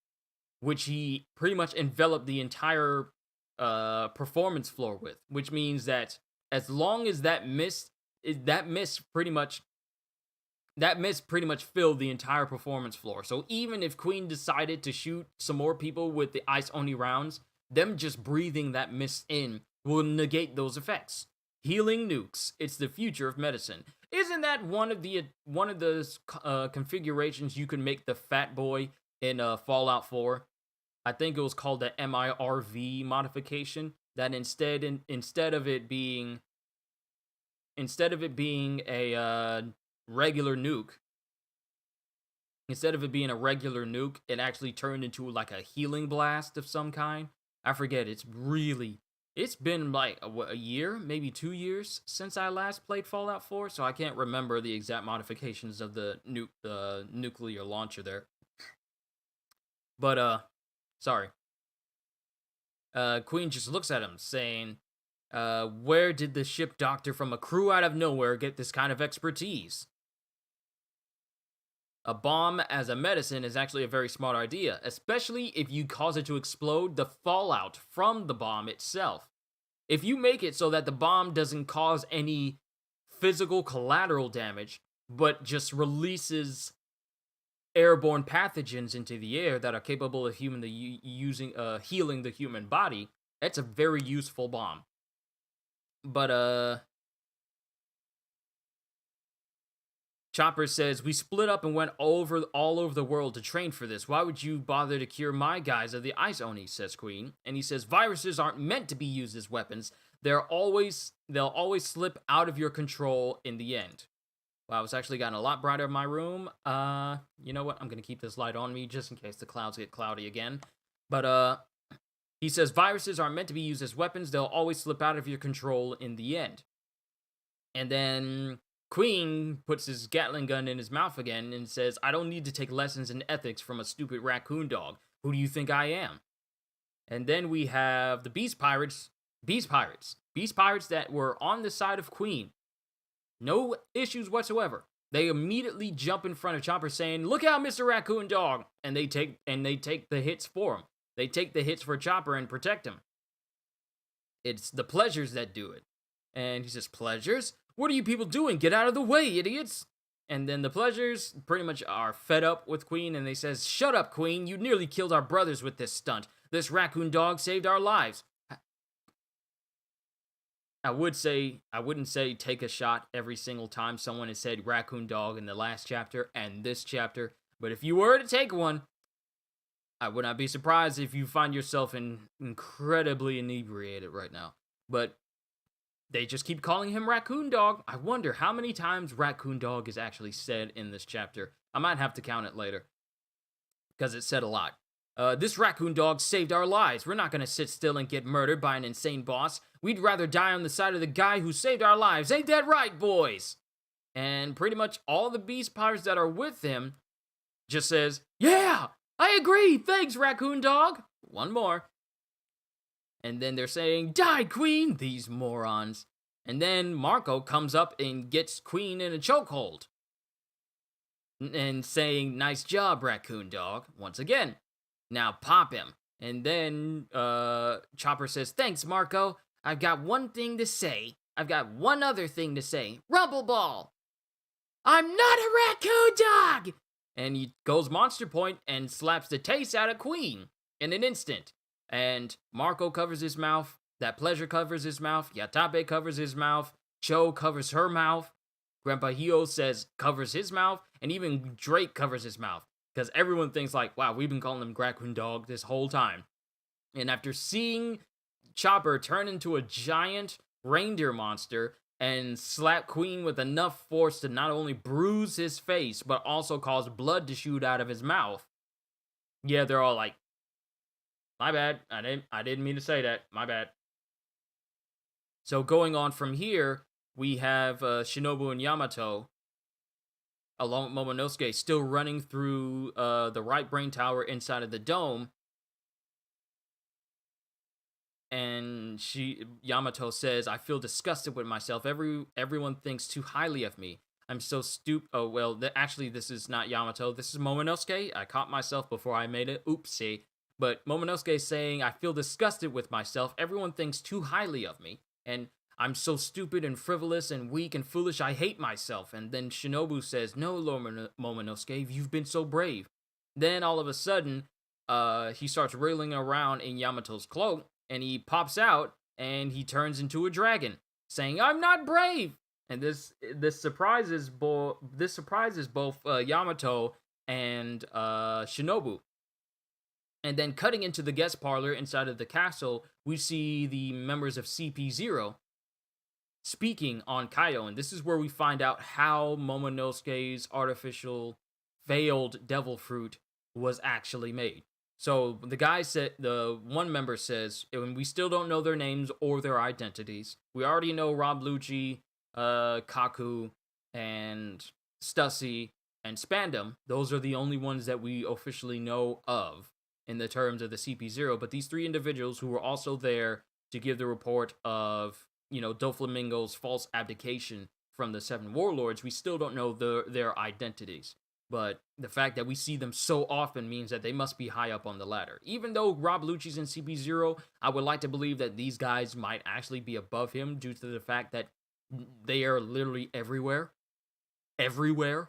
which he pretty much enveloped the entire performance floor with. Which means that as long as that miss pretty much filled the entire performance floor. So even if Queen decided to shoot some more people with the Ice Oni rounds, them just breathing that mist in will negate those effects. Healing nukes. It's the future of medicine. Isn't that one of the configurations you can make the Fat Boy in Fallout 4? I think it was called the MIRV modification. That instead of it being a regular nuke, Instead of it being a regular nuke, it actually turned into like a healing blast of some kind. I forget. It's been like a year, maybe 2 years since I last played Fallout 4, so I can't remember the exact modifications of the nuclear launcher there. But sorry. Queen just looks at him, saying, "Where did the ship doctor from a crew out of nowhere get this kind of expertise?" A bomb as a medicine is actually a very smart idea, especially if you cause it to explode the fallout from the bomb itself. If you make it so that the bomb doesn't cause any physical collateral damage, but just releases airborne pathogens into the air that are capable of healing the human body, that's a very useful bomb. But Chopper says, "We split up and went all over the world to train for this. Why would you bother to cure my guys of the Ice Oni?" says Queen. And he says, "Viruses aren't meant to be used as weapons. They'll always slip out of your control in the end." Wow, it's actually gotten a lot brighter in my room. You know what? I'm going to keep this light on me just in case the clouds get cloudy again. But he says, "Viruses aren't meant to be used as weapons. They'll always slip out of your control in the end." And then Queen puts his Gatling gun in his mouth again and says, "I don't need to take lessons in ethics from a stupid raccoon dog. Who do you think I am?" And then we have the Beast Pirates that were on the side of Queen. No issues whatsoever. They immediately jump in front of Chopper saying, "Look out, Mr. Raccoon Dog!" And they take the hits for him. They take the hits for Chopper and protect him. It's the Pleasures that do it. And he says, "Pleasures? What are you people doing? Get out of the way, idiots!" And then the Pleasures pretty much are fed up with Queen, and they says, "Shut up, Queen. You nearly killed our brothers with this stunt. This raccoon dog saved our lives." I wouldn't say take a shot every single time someone has said raccoon dog in the last chapter and this chapter, but if you were to take one, I would not be surprised if you find yourself incredibly inebriated right now. But they just keep calling him Raccoon Dog. I wonder how many times Raccoon Dog is actually said in this chapter. I might have to count it later, because it said a lot. "This raccoon dog saved our lives. We're not going to sit still and get murdered by an insane boss. We'd rather die on the side of the guy who saved our lives. Ain't that right, boys?" And pretty much all the Beast Pirates that are with him just says, "Yeah, I agree. Thanks, Raccoon Dog." One more. And then they're saying, "Die, Queen," these morons. And then Marco comes up and gets Queen in a chokehold. And saying, "Nice job, Raccoon Dog," once again. "Now pop him." And then Chopper says, "Thanks, Marco. I've got one thing to say. I've got one other thing to say. Rumble Ball! I'm not a raccoon dog!" And he goes Monster Point and slaps the taste out of Queen in an instant. And Marco covers his mouth. That Pleasure covers his mouth. Yatabe covers his mouth. Cho covers her mouth. Grandpa Hio says covers his mouth. And even Drake covers his mouth. Because everyone thinks like, wow, we've been calling him Raccoon Dog this whole time. And after seeing Chopper turn into a giant reindeer monster and slap Queen with enough force to not only bruise his face, but also cause blood to shoot out of his mouth, yeah, they're all like, "My bad, I didn't mean to say that, my bad." So going on from here, we have Shinobu and Yamato, along with Momonosuke, still running through the right brain tower inside of the dome. And Yamato says, "I feel disgusted with myself. Everyone thinks too highly of me. I'm so stupid." Oh, well, actually, this is not Yamato. This is Momonosuke. I caught myself before I made it. Oopsie. But Momonosuke is saying, "I feel disgusted with myself. Everyone thinks too highly of me. And I'm so stupid and frivolous and weak and foolish. I hate myself." And then Shinobu says, "No, Momonosuke, you've been so brave." Then all of a sudden, he starts wriggling around in Yamato's cloak. And he pops out, and he turns into a dragon, saying, "I'm not brave." And this surprises both Yamato and Shinobu. And then cutting into the guest parlor inside of the castle, we see the members of CP0 speaking on Kaio, and this is where we find out how Momonosuke's artificial failed devil fruit was actually made. So the guy said, the one member says, and we still don't know their names or their identities. We already know Rob Lucci, Kaku, and Stussy, and Spandam. Those are the only ones that we officially know of in the terms of the CP0. But these three individuals who were also there to give the report of, Doflamingo's false abdication from the Seven Warlords, we still don't know their identities. But the fact that we see them so often means that they must be high up on the ladder. Even though Rob Lucci's in CP0, I would like to believe that these guys might actually be above him due to the fact that they are literally everywhere. Everywhere.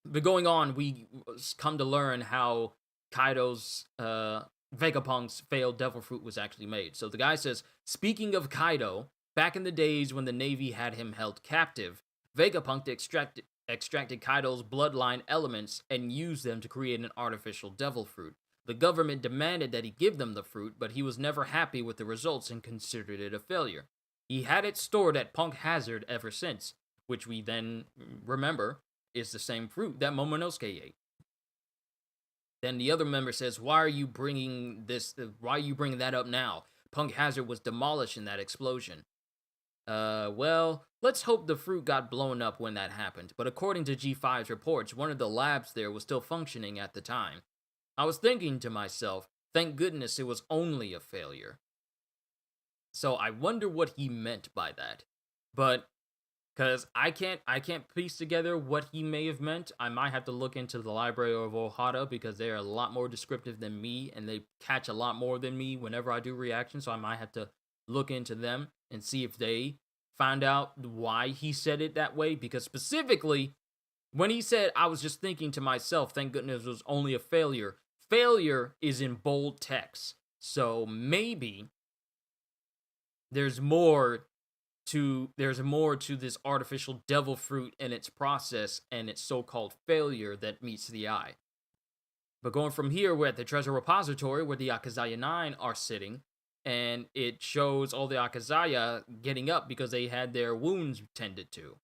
But going on, we come to learn how Kaido's Vegapunk's failed devil fruit was actually made. So the guy says, speaking of Kaido, back in the days when the Navy had him held captive, Vegapunk extracted Kaido's bloodline elements and used them to create an artificial devil fruit. The government demanded that he give them the fruit, but he was never happy with the results and considered it a failure. He had it stored at Punk Hazard ever since, which we then remember is the same fruit that Momonosuke ate. Then the other member says, why are you bringing that up now? Punk Hazard was demolished in that explosion. Well, let's hope the fruit got blown up when that happened, but according to G5's reports, one of the labs there was still functioning at the time. I was thinking to myself, thank goodness it was only a failure. So I wonder what he meant by that. But because I can't piece together what he may have meant. I might have to look into the Library of Ohara because they are a lot more descriptive than me and they catch a lot more than me whenever I do reactions. So I might have to look into them and see if they found out why he said it that way. Because specifically, when he said, I was just thinking to myself, thank goodness it was only a failure. Failure is in bold text. So maybe there's more to this artificial devil fruit and its process and its so-called failure that meets the eye. But going from here, we're at the treasure repository where the Akazaya 9 are sitting, and it shows all the Akazaya getting up because they had their wounds tended to.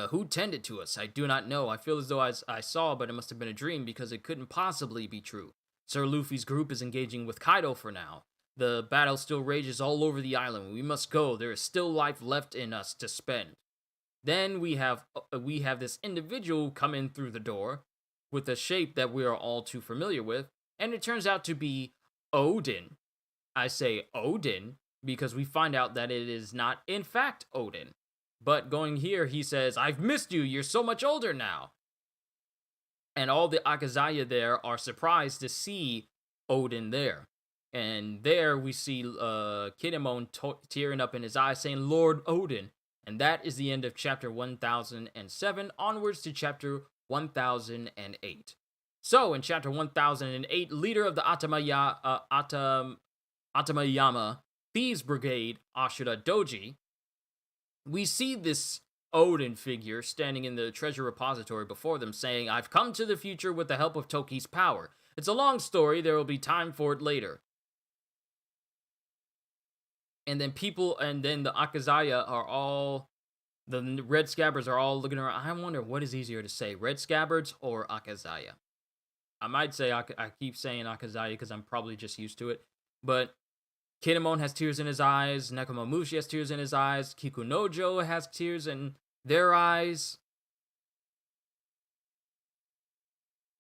Who tended to us? I do not know. I feel as though I saw, but it must have been a dream because it couldn't possibly be true. Sir Luffy's group is engaging with Kaido for now. The battle still rages all over the island. We must go. There is still life left in us to spend. Then we have this individual come in through the door with a shape that we are all too familiar with, and it turns out to be Odin. I say Odin because we find out that it is not in fact Odin. But going here, he says, I've missed you. You're so much older now. And all the Akazaya there are surprised to see Odin there. And there we see Kinemon tearing up in his eyes saying, Lord Odin. And that is the end of chapter 1007, onwards to chapter 1008. So in chapter 1008, leader of the Atamayama Thieves Brigade, Ashura Doji, we see this Odin figure standing in the treasure repository before them saying, I've come to the future with the help of Toki's power. It's a long story, there will be time for it later. And then the Akazaya are all, the Red Scabbards are all looking around. I wonder what is easier to say, Red Scabbards or Akazaya? I might say, I keep saying Akazaya because I'm probably just used to it. But Kinemon has tears in his eyes, Nekomamushi has tears in his eyes, Kikunojo has tears in their eyes.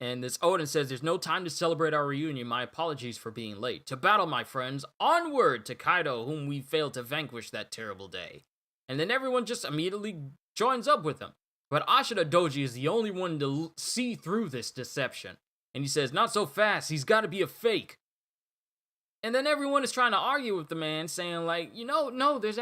And this Odin says, there's no time to celebrate our reunion. My apologies for being late. To battle, my friends. Onward to Kaido, whom we failed to vanquish that terrible day. And then everyone just immediately joins up with him. But Ashura Doji is the only one to see through this deception. And he says, not so fast. He's got to be a fake. And then everyone is trying to argue with the man, saying like, no, there's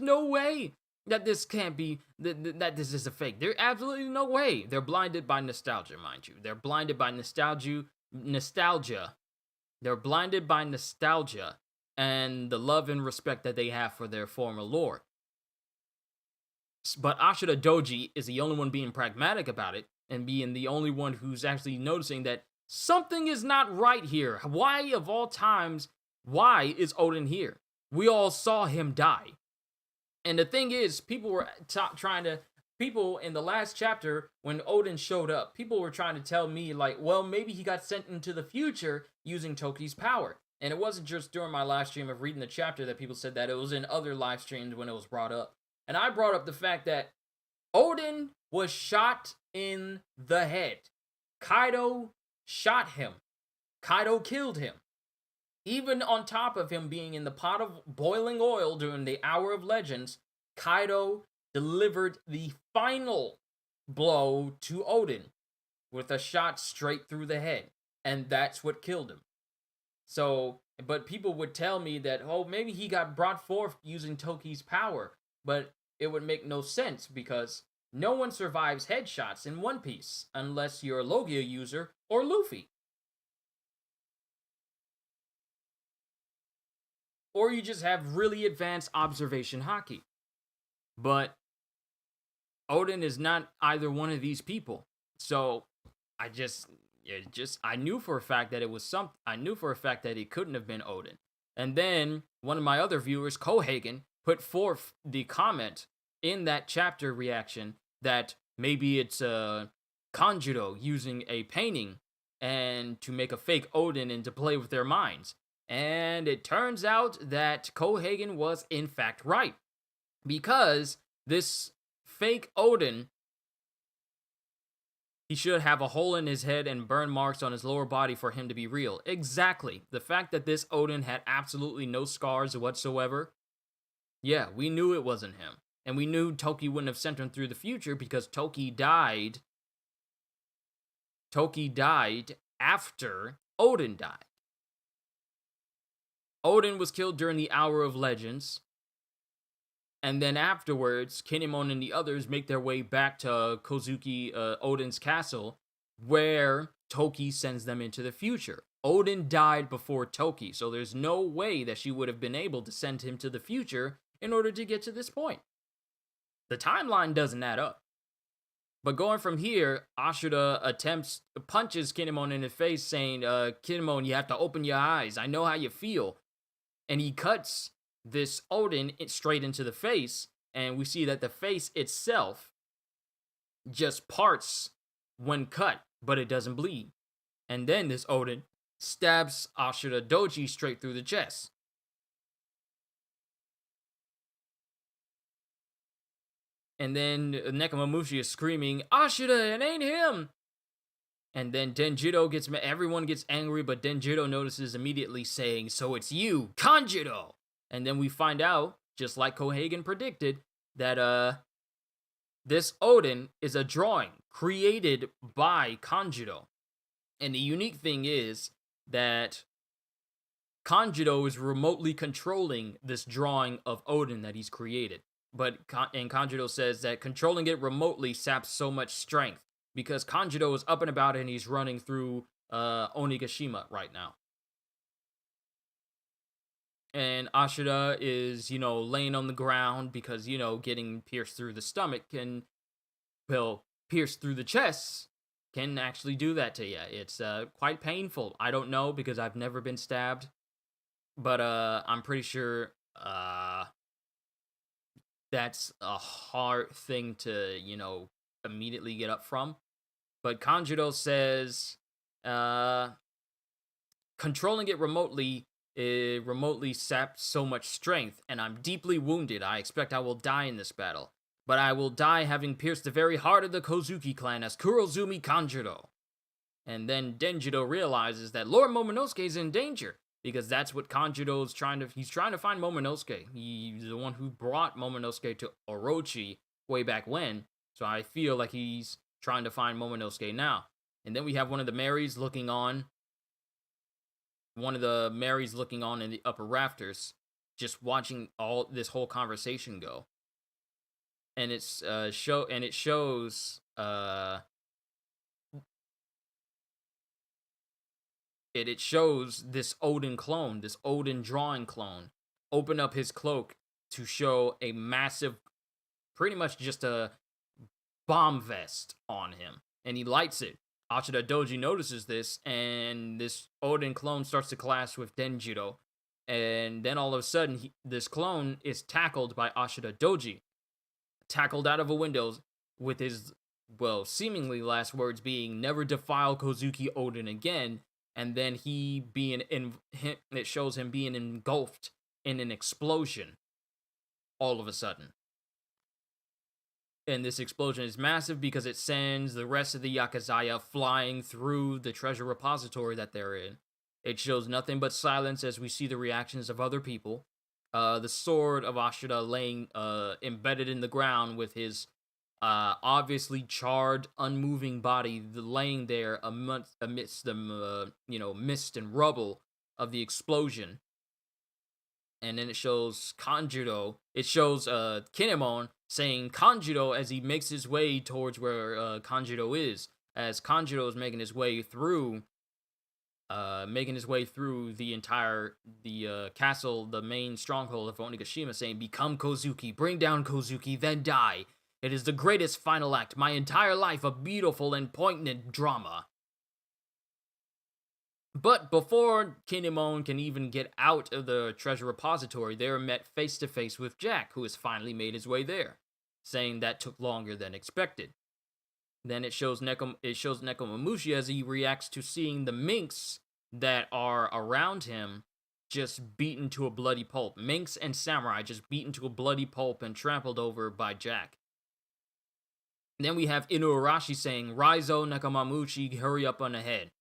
no way that this can't be, that this is a fake. There's absolutely no way. They're blinded by nostalgia, mind you. They're blinded by nostalgia. They're blinded by nostalgia and the love and respect that they have for their former lord. But Ashura Doji is the only one being pragmatic about it and being the only one who's actually noticing that something is not right here. Why, of all times, why is Odin here? We all saw him die. And the thing is, people were trying to people in the last chapter, when Odin showed up, people were trying to tell me, like, well, maybe he got sent into the future using Toki's power. And it wasn't just during my live stream of reading the chapter that people said that. It was in other live streams when it was brought up. And I brought up the fact that Odin was shot in the head. Kaido shot him. Kaido killed him. Even on top of him being in the pot of boiling oil during the Hour of Legends, Kaido delivered the final blow to Odin with a shot straight through the head. And that's what killed him. So, but people would tell me that, oh, maybe he got brought forth using Toki's power. But it would make no sense because no one survives headshots in One Piece unless you're a Logia user or Luffy. Or you just have really advanced observation haki. But Odin is not either one of these people. So I knew for a fact that it was I knew for a fact that it couldn't have been Odin. And then one of my other viewers, Kohagen, put forth the comment in that chapter reaction that maybe it's Kanjuro using a painting and to make a fake Odin and to play with their minds. And it turns out that Kohagen was in fact right. Because this fake Odin, he should have a hole in his head and burn marks on his lower body for him to be real. Exactly. The fact that this Odin had absolutely no scars whatsoever, yeah, we knew it wasn't him. And we knew Toki wouldn't have sent him through the future because Toki died. Toki died after Odin died. Odin was killed during the Hour of Legends. And then afterwards, Kinemon and the others make their way back to Kozuki, Odin's castle, where Toki sends them into the future. Odin died before Toki, so there's no way that she would have been able to send him to the future in order to get to this point. The timeline doesn't add up. But going from here, Ashura punches Kinemon in the face, saying, Kinemon, you have to open your eyes. I know how you feel. And he cuts this Odin straight into the face, and we see that the face itself just parts when cut, but it doesn't bleed. And then this Odin stabs Ashura Doji straight through the chest. And then Nekomamushi is screaming, Ashura, it ain't him! And then Denjiro everyone gets angry, but Denjiro notices immediately, saying, so it's you, Kanjiro! And then we find out, just like Kohagen predicted, that this Odin is a drawing created by Kanjiro. And the unique thing is that Kanjiro is remotely controlling this drawing of Odin that he's created. But Kanjiro says that controlling it remotely saps so much strength because Kanjiro is up and about and he's running through Onigashima right now. And Ashura is, laying on the ground because, getting pierced through the stomach pierced through the chest can actually do that to you. It's quite painful. I don't know because I've never been stabbed. But I'm pretty sure that's a hard thing to, immediately get up from. But Kanjuro says controlling it remotely sapped so much strength, and I'm deeply wounded. I expect I will die in this battle. But I will die having pierced the very heart of the Kozuki clan as Kurozumi Kanjuro. And then Denjiro realizes that Lord Momonosuke is in danger, because that's what Kanjuro is he's trying to find Momonosuke. He's the one who brought Momonosuke to Orochi way back when, so I feel like he's trying to find Momonosuke now. And then we have one of the Marys looking on in the upper rafters, just watching all this whole conversation go. And it shows this Odin clone, this Odin drawing clone, open up his cloak to show a massive, pretty much just a bomb vest on him. And he lights it. Ashura Doji notices this, and this Odin clone starts to clash with Denjiro. And then all of a sudden, this clone is tackled by Ashura Doji. Tackled out of a window, with his, well, seemingly last words being "Never defile Kozuki Oden again," and then it shows him being engulfed in an explosion all of a sudden. And this explosion is massive because it sends the rest of the Yakuzaya flying through the treasure repository that they're in. It shows nothing but silence as we see the reactions of other people. The sword of Ashura laying embedded in the ground with his obviously charred, unmoving body laying there amidst the mist and rubble of the explosion. And then it shows Kanjuro. It shows Kinemon saying Kanjuro as he makes his way towards where Kanjuro is. As Kanjuro is making his way through the castle, the main stronghold of Onigashima, saying, "Become Kozuki, bring down Kozuki, then die. It is the greatest final act. My entire life, a beautiful and poignant drama." But before Kinemon can even get out of the treasure repository, they are met face to face with Jack, who has finally made his way there, saying that took longer than expected. Then it shows Nekomamushi as he reacts to seeing the minks that are around him just beaten to a bloody pulp. Minks and samurai just beaten to a bloody pulp and trampled over by Jack. Then we have Inuarashi saying, "Raizo, Nekomamushi, hurry up on ahead."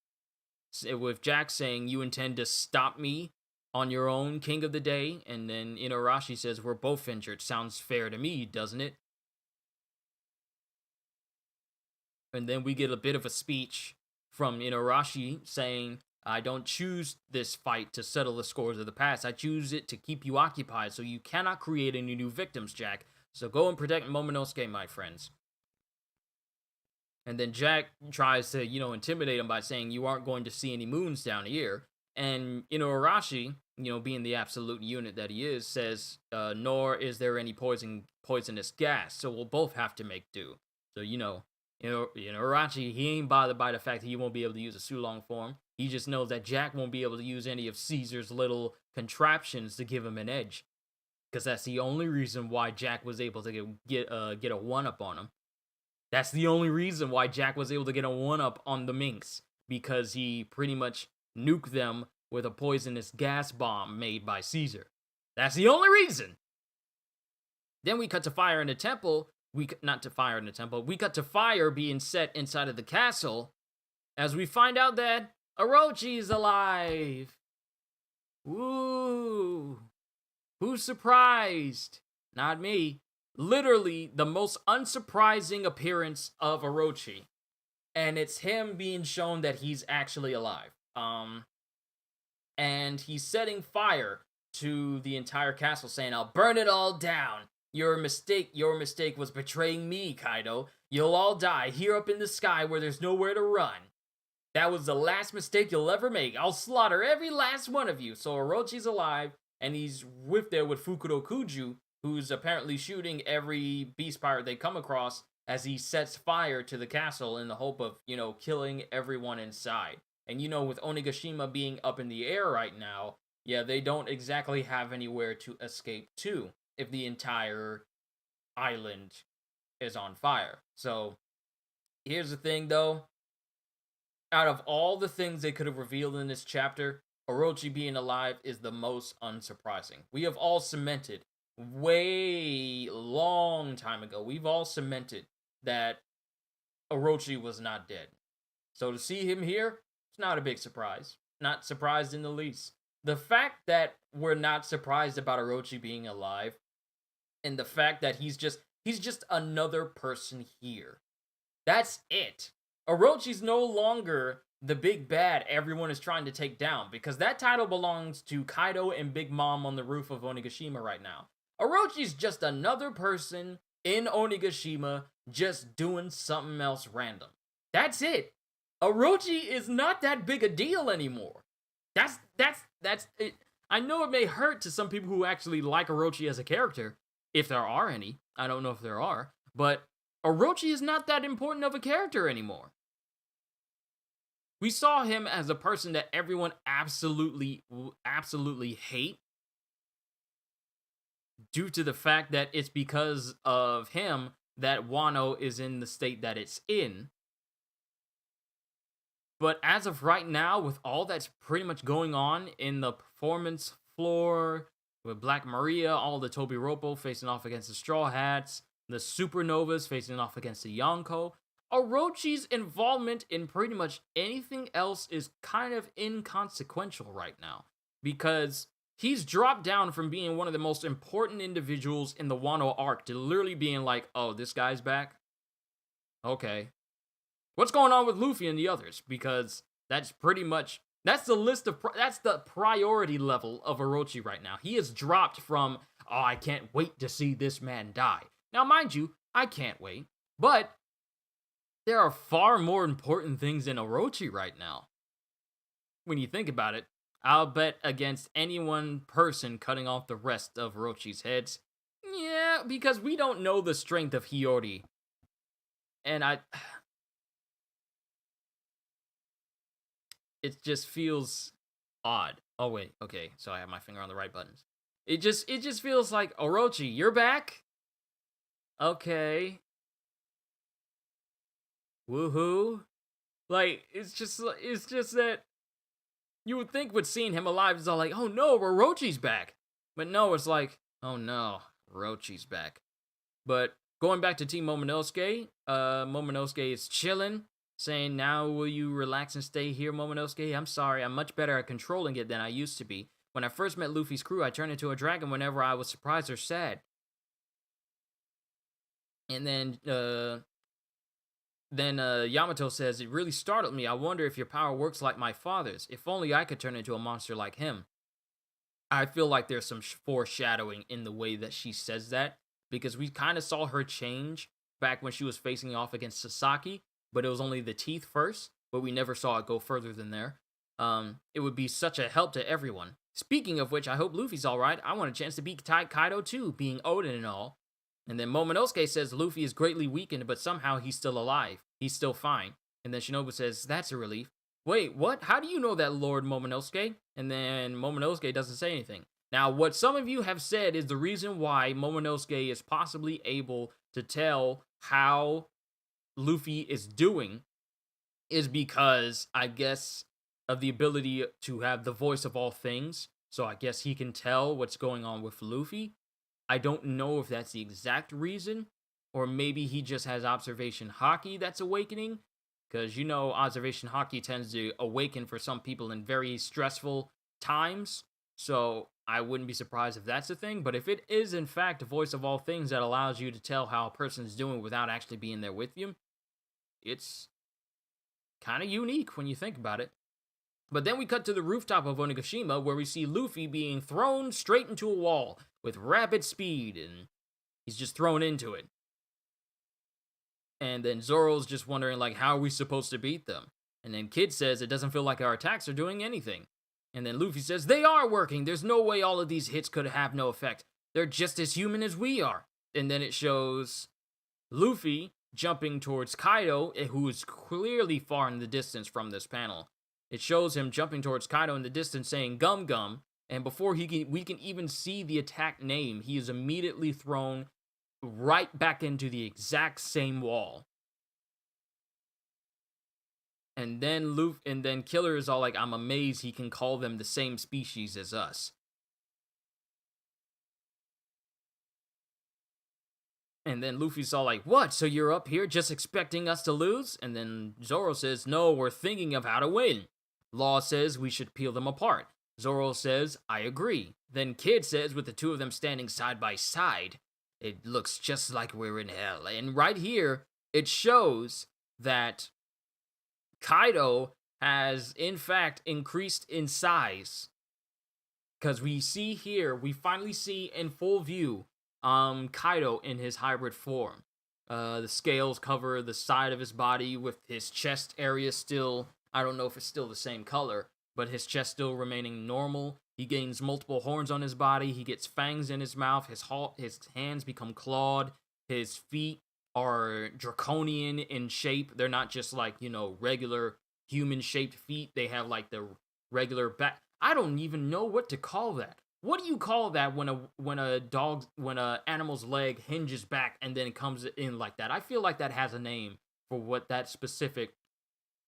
With Jack saying, "You intend to stop me on your own, King of the Day?" And then Inuarashi says, "We're both injured. Sounds fair to me, doesn't it?" And then we get a bit of a speech from Inuarashi saying, "I don't choose this fight to settle the scores of the past. I choose it to keep you occupied, so you cannot create any new victims, Jack. So go and protect Momonosuke, my friends." And then Jack tries to, intimidate him by saying, "You aren't going to see any moons down here." And Inuarashi, being the absolute unit that he is, says, "Nor is there any poisonous gas, so we'll both have to make do." So, Inuarashi, he ain't bothered by the fact that he won't be able to use a Sulong form. He just knows that Jack won't be able to use any of Caesar's little contraptions to give him an edge. Because that's the only reason why Jack was able to get a one-up on him. That's the only reason why Jack was able to get a one-up on the minks, because he pretty much nuked them with a poisonous gas bomb made by Caesar. That's the only reason. Then we cut to fire in the temple. We cut to fire being set inside of the castle, as we find out that Orochi is alive. Woo! Who's surprised? Not me. Literally the most unsurprising appearance of Orochi, and it's him being shown that he's actually alive. And he's setting fire to the entire castle, saying, "I'll burn it all down. Your mistake was betraying me, Kaido. You'll all die here up in the sky where there's nowhere to run. That was the last mistake you'll ever make. I'll slaughter every last one of you." So Orochi's alive, and he's there with Fukuro Kuju, who's apparently shooting every beast pirate they come across as he sets fire to the castle in the hope of, killing everyone inside. And with Onigashima being up in the air right now, yeah, they don't exactly have anywhere to escape to if the entire island is on fire. So, here's the thing though. Out of all the things they could have revealed in this chapter, Orochi being alive is the most unsurprising. We have all cemented way long time ago, we've all cemented that Orochi was not dead. So to see him here, it's not a big surprise. Not surprised in the least. The fact that we're not surprised about Orochi being alive, and the fact that he's just another person here. That's it. Orochi's no longer the big bad everyone is trying to take down, because that title belongs to Kaido and Big Mom on the roof of Onigashima right now. Orochi's just another person in Onigashima just doing something else random. That's it. Orochi is not that big a deal anymore. That's it. I know it may hurt to some people who actually like Orochi as a character, if there are any. I don't know if there are, but Orochi is not that important of a character anymore. We saw him as a person that everyone absolutely hate, due to the fact that it's because of him that Wano is in the state that it's in. But as of right now, with all that's pretty much going on in the performance floor, with Black Maria, all the Tobiropo facing off against the Straw Hats, the Supernovas facing off against the Yonko, Orochi's involvement in pretty much anything else is kind of inconsequential right now. Because he's dropped down from being one of the most important individuals in the Wano arc to literally being like, oh, this guy's back? Okay. What's going on with Luffy and the others? Because that's pretty much, that's the priority level of Orochi right now. He has dropped from, oh, I can't wait to see this man die. Now, mind you, I can't wait, but there are far more important things than Orochi right now. When you think about it, I'll bet against any one person cutting off the rest of Orochi's heads. Yeah, because we don't know the strength of Hiyori. And it just feels odd. Oh wait, okay, so I have my finger on the right buttons. It just feels like, Orochi, you're back? Okay. Woohoo. Like, it's just that you would think with seeing him alive, it's all like, oh no, Orochi's back. But no, it's like, oh no, Orochi's back. But going back to Team Momonosuke, Momonosuke is chilling, saying, now will you relax and stay here, Momonosuke? I'm sorry, I'm much better at controlling it than I used to be. When I first met Luffy's crew, I turned into a dragon whenever I was surprised or sad. And then Yamato says, it really startled me. I wonder if your power works like my father's. If only I could turn into a monster like him. I feel like there's some foreshadowing in the way that she says that, because we kind of saw her change back when she was facing off against Sasaki, but it was only the teeth first, but we never saw it go further than there. It would be such a help to everyone. Speaking of which, I hope Luffy's alright. I want a chance to beat Kaido too, being Oden and all. And then Momonosuke says Luffy is greatly weakened, but somehow he's still alive. He's still fine. And then Shinobu says, that's a relief. Wait, what? How do you know that, Lord Momonosuke? And then Momonosuke doesn't say anything. Now, what some of you have said is the reason why Momonosuke is possibly able to tell how Luffy is doing is because, I guess, of the ability to have the voice of all things. So I guess he can tell what's going on with Luffy. I don't know if that's the exact reason, or maybe he just has observation haki that's awakening, because, you know, observation haki tends to awaken for some people in very stressful times, so I wouldn't be surprised if that's the thing. But if it is, in fact, a voice of all things that allows you to tell how a person's doing without actually being there with you, it's kind of unique when you think about it. But then we cut to the rooftop of Onigashima, where we see Luffy being thrown straight into a wall with rapid speed, and he's just thrown into it. And then Zoro's just wondering, like, how are we supposed to beat them? And then Kid says it doesn't feel like our attacks are doing anything. And then Luffy says, they are working! There's no way all of these hits could have no effect. They're just as human as we are. And then it shows Luffy jumping towards Kaido, who is clearly far in the distance from this panel. It shows him jumping towards Kaido in the distance saying Gum Gum, and before we can even see the attack name, he is immediately thrown right back into the exact same wall. And then Killer is all like, I'm amazed he can call them the same species as us. And then Luffy's all like, what? So you're up here just expecting us to lose? And then Zoro says, no, we're thinking of how to win. Law says we should peel them apart. Zoro says, I agree. Then Kid says, with the two of them standing side by side, it looks just like we're in hell. And right here, it shows that Kaido has, in fact, increased in size. Because we see here, we finally see in full view, Kaido in his hybrid form. The scales cover the side of his body with his chest area still, I don't know if it's still the same color, but his chest still remaining normal. He gains multiple horns on his body. He gets fangs in his mouth. His hands become clawed. His feet are draconian in shape. They're not just like, you know, regular human-shaped feet. They have like the regular back. I don't even know what to call that. What do you call that when a animal's leg hinges back and then comes in like that? I feel like that has a name for what that specific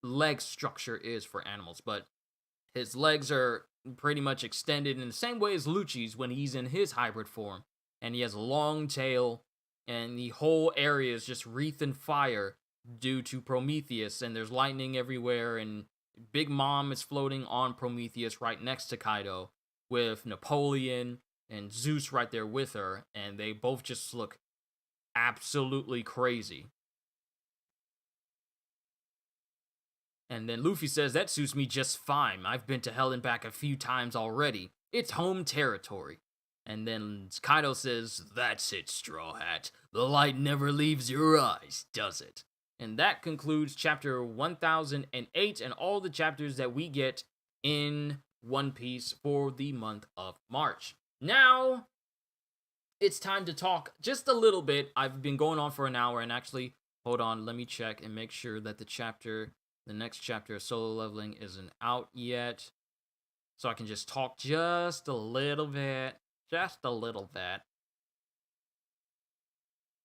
leg structure is for animals, but his legs are pretty much extended in the same way as Lucci's when he's in his hybrid form, and he has a long tail, and the whole area is just wreathed in fire due to Prometheus, and there's lightning everywhere, and Big Mom is floating on Prometheus right next to Kaido, with Napoleon and Zeus right there with her, and they both just look absolutely crazy. And then Luffy says, that suits me just fine. I've been to hell and back a few times already. It's home territory. And then Kaido says, that's it, Straw Hat. The light never leaves your eyes, does it? And that concludes chapter 1008 and all the chapters that we get in One Piece for the month of March. Now, it's time to talk just a little bit. I've been going on for an hour, and actually, hold on, let me check and make sure that the next chapter of Solo Leveling isn't out yet. So I can just talk just a little bit. Just a little bit.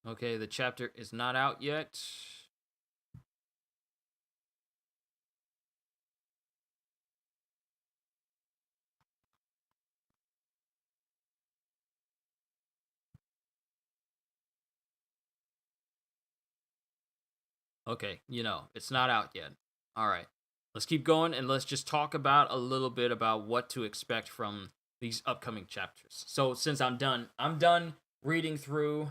Okay, the chapter is not out yet. Okay, it's not out yet. All right, let's keep going and let's just talk about a little bit about what to expect from these upcoming chapters. So since I'm done reading through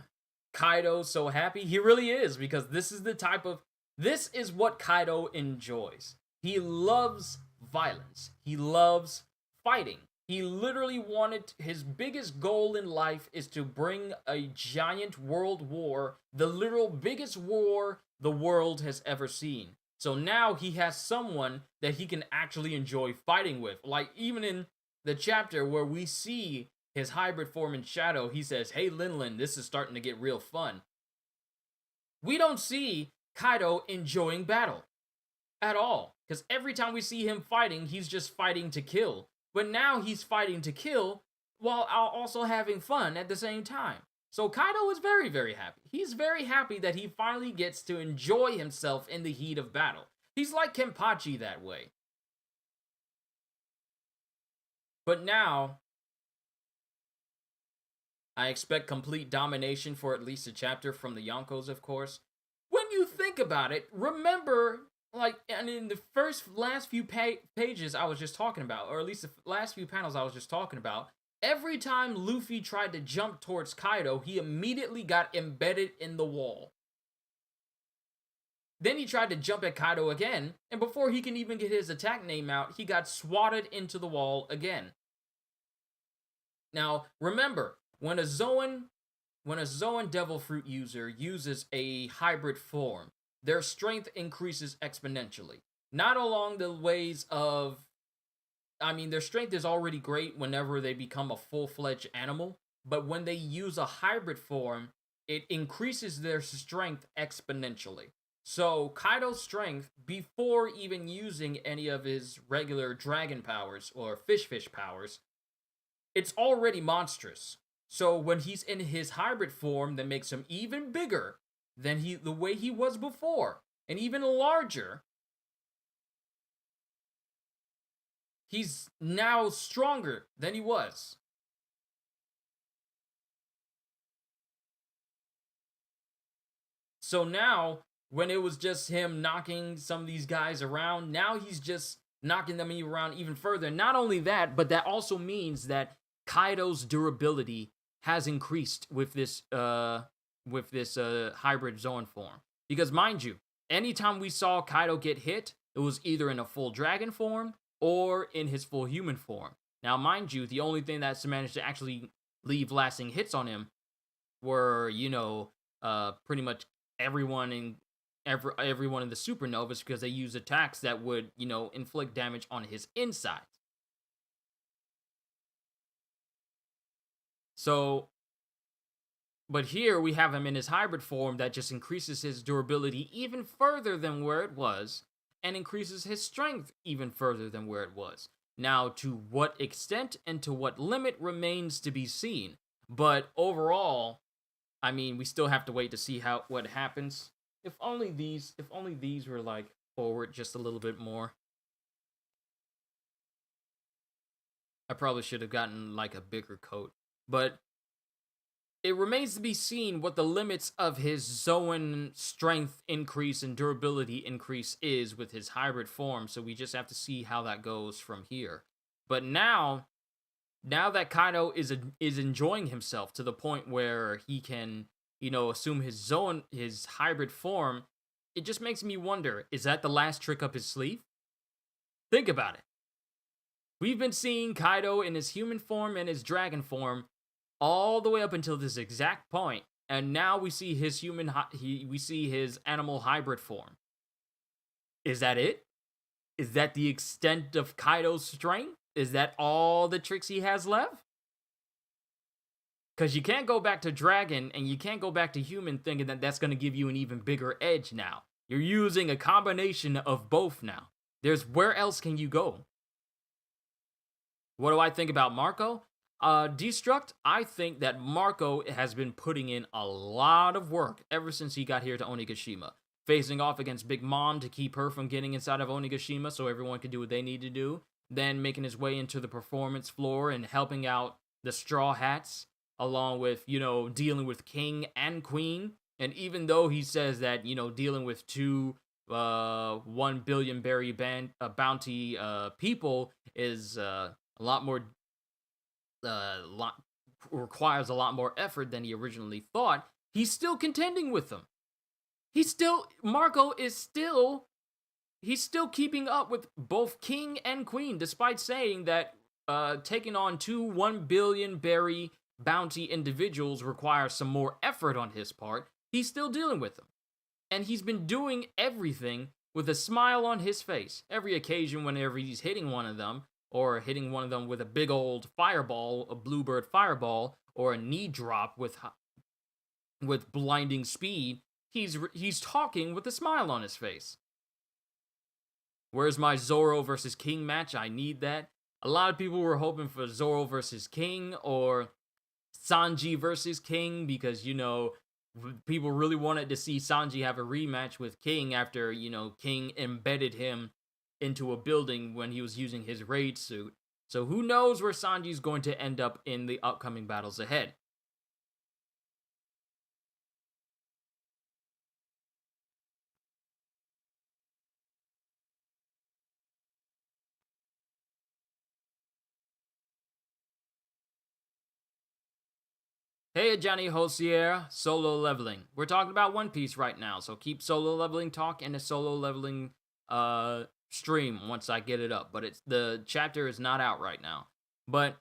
Kaido So Happy. He really is, because this is what Kaido enjoys. He loves violence. He loves fighting. He literally wanted, his biggest goal in life is to bring a giant world war, the literal biggest war the world has ever seen. So now he has someone that he can actually enjoy fighting with. Like, even in the chapter where we see his hybrid form in Shadow, he says, hey, Linlin, this is starting to get real fun. We don't see Kaido enjoying battle at all, because every time we see him fighting, he's just fighting to kill. But now he's fighting to kill while also having fun at the same time. So Kaido is very, very happy. He's very happy that he finally gets to enjoy himself in the heat of battle. He's like Kenpachi that way. But now, I expect complete domination for at least a chapter from the Yonkos, of course. When you think about it, remember, and in the last few pages I was just talking about, or at least the last few panels I was just talking about, every time Luffy tried to jump towards Kaido, he immediately got embedded in the wall. Then he tried to jump at Kaido again, and before he can even get his attack name out, he got swatted into the wall again. Now, remember, when a Zoan Devil Fruit user uses a hybrid form, their strength increases exponentially. Not along the ways of, their strength is already great whenever they become a full-fledged animal, but when they use a hybrid form, it increases their strength exponentially. So Kaido's strength, before even using any of his regular dragon powers or fish powers, it's already monstrous. So when he's in his hybrid form, that makes him even bigger than the way he was before, and even larger. He's now stronger than he was. So now, when it was just him knocking some of these guys around, now he's just knocking them around even further. Not only that, but that also means that Kaido's durability has increased with this hybrid Zoan form. Because mind you, anytime we saw Kaido get hit, it was either in a full dragon form or in his full human form. Now, mind you, the only thing that's managed to actually leave lasting hits on him were, pretty much everyone in the supernovas, because they use attacks that would, inflict damage on his insides. So, but here we have him in his hybrid form that just increases his durability even further than where it was, and increases his strength even further than where it was. Now, to what extent and to what limit remains to be seen. But overall, I mean, we still have to wait to see what happens. If only these were like forward just a little bit more. I probably should have gotten like a bigger coat. But it remains to be seen what the limits of his Zoan strength increase and durability increase is with his hybrid form, so we just have to see how that goes from here. But now that Kaido is enjoying himself to the point where he can, assume his hybrid form, it just makes me wonder, is that the last trick up his sleeve? Think about it. We've been seeing Kaido in his human form and his dragon form all the way up until this exact point, and now we see his we see his animal hybrid form. Is that it? Is that the extent of Kaido's strength? Is that all the tricks he has left? Because you can't go back to dragon and you can't go back to human thinking that that's going to give you an even bigger edge now. You're using a combination of both now. Where else can you go? What do I think about Marco? Destruct, I think that Marco has been putting in a lot of work ever since he got here to Onigashima. Facing off against Big Mom to keep her from getting inside of Onigashima so everyone can do what they need to do. Then making his way into the performance floor and helping out the Straw Hats, along with, dealing with King and Queen. And even though he says that, dealing with two 1 billion berry bounty people is a lot more requires a lot more effort than he originally thought, he's still contending with them. Marco is still keeping up with both King and Queen, despite saying that taking on two 1 billion berry bounty individuals requires some more effort on his part. He's still dealing with them. And he's been doing everything with a smile on his face. Every occasion whenever he's hitting one of them, or hitting one of them with a big old fireball, a bluebird fireball, or a knee drop with blinding speed, he's talking with a smile on his face. Where's my Zoro versus King match? I need that. A lot of people were hoping for Zoro versus King or Sanji versus King because, people really wanted to see Sanji have a rematch with King after, King embedded him into a building when he was using his raid suit. So who knows where Sanji's going to end up in the upcoming battles ahead. Hey, Johnny Hosier, solo leveling. We're talking about One Piece right now, so keep solo leveling talk in a solo leveling stream once I get it up. But the chapter is not out right now. But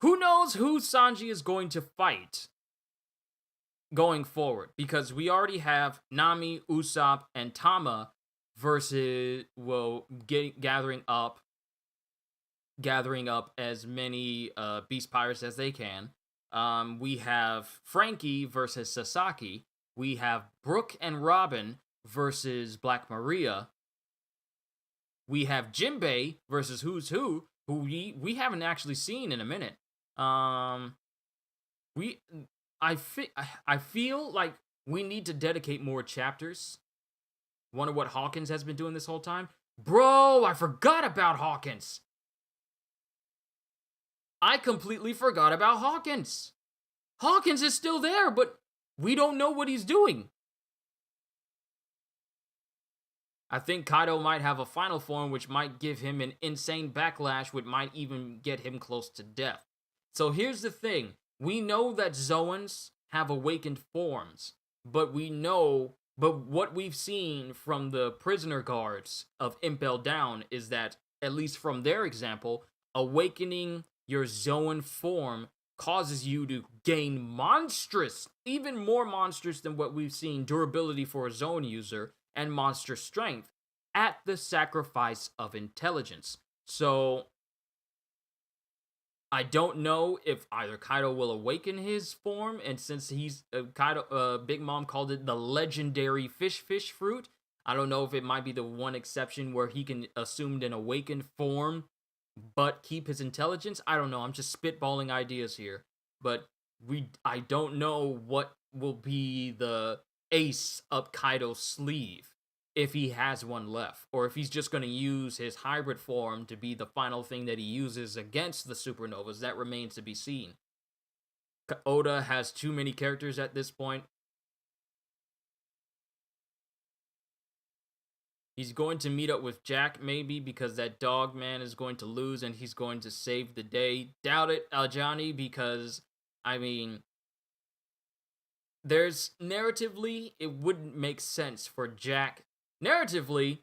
who knows who Sanji is going to fight going forward? Because we already have Nami, Usopp, and Tama versus gathering up as many beast pirates as they can. We have Frankie versus Sasaki. We have Brook and Robin versus Black Maria. We have Jinbei versus Who's Who we haven't actually seen in a minute. I feel like we need to dedicate more chapters. Wonder what Hawkins has been doing this whole time. Bro, I forgot about Hawkins. I completely forgot about Hawkins. Hawkins is still there, but we don't know what he's doing. I think Kaido might have a final form which might give him an insane backlash, which might even get him close to death. So here's the thing. We know that Zoans have awakened forms, but what we've seen from the prisoner guards of Impel Down is that, at least from their example, awakening your Zoan form causes you to gain monstrous, even more monstrous than what we've seen, durability for a Zoan user, and monster strength at the sacrifice of intelligence. So I don't know if either Kaido will awaken his form, and since Big Mom called it the legendary fish fruit, I don't know if it might be the one exception where he can assume an awakened form but keep his intelligence? I don't know. I'm just spitballing ideas here. But I don't know what will be the ace up Kaido's sleeve if he has one left, or if he's just going to use his hybrid form to be the final thing that he uses against the supernovas. That remains to be seen. Oda has too many characters at this point. He's going to meet up with Jack, maybe, because that dog man is going to lose and he's going to save the day. Doubt it, Aljani, because, I mean, there's narratively, it wouldn't make sense for Jack. Narratively,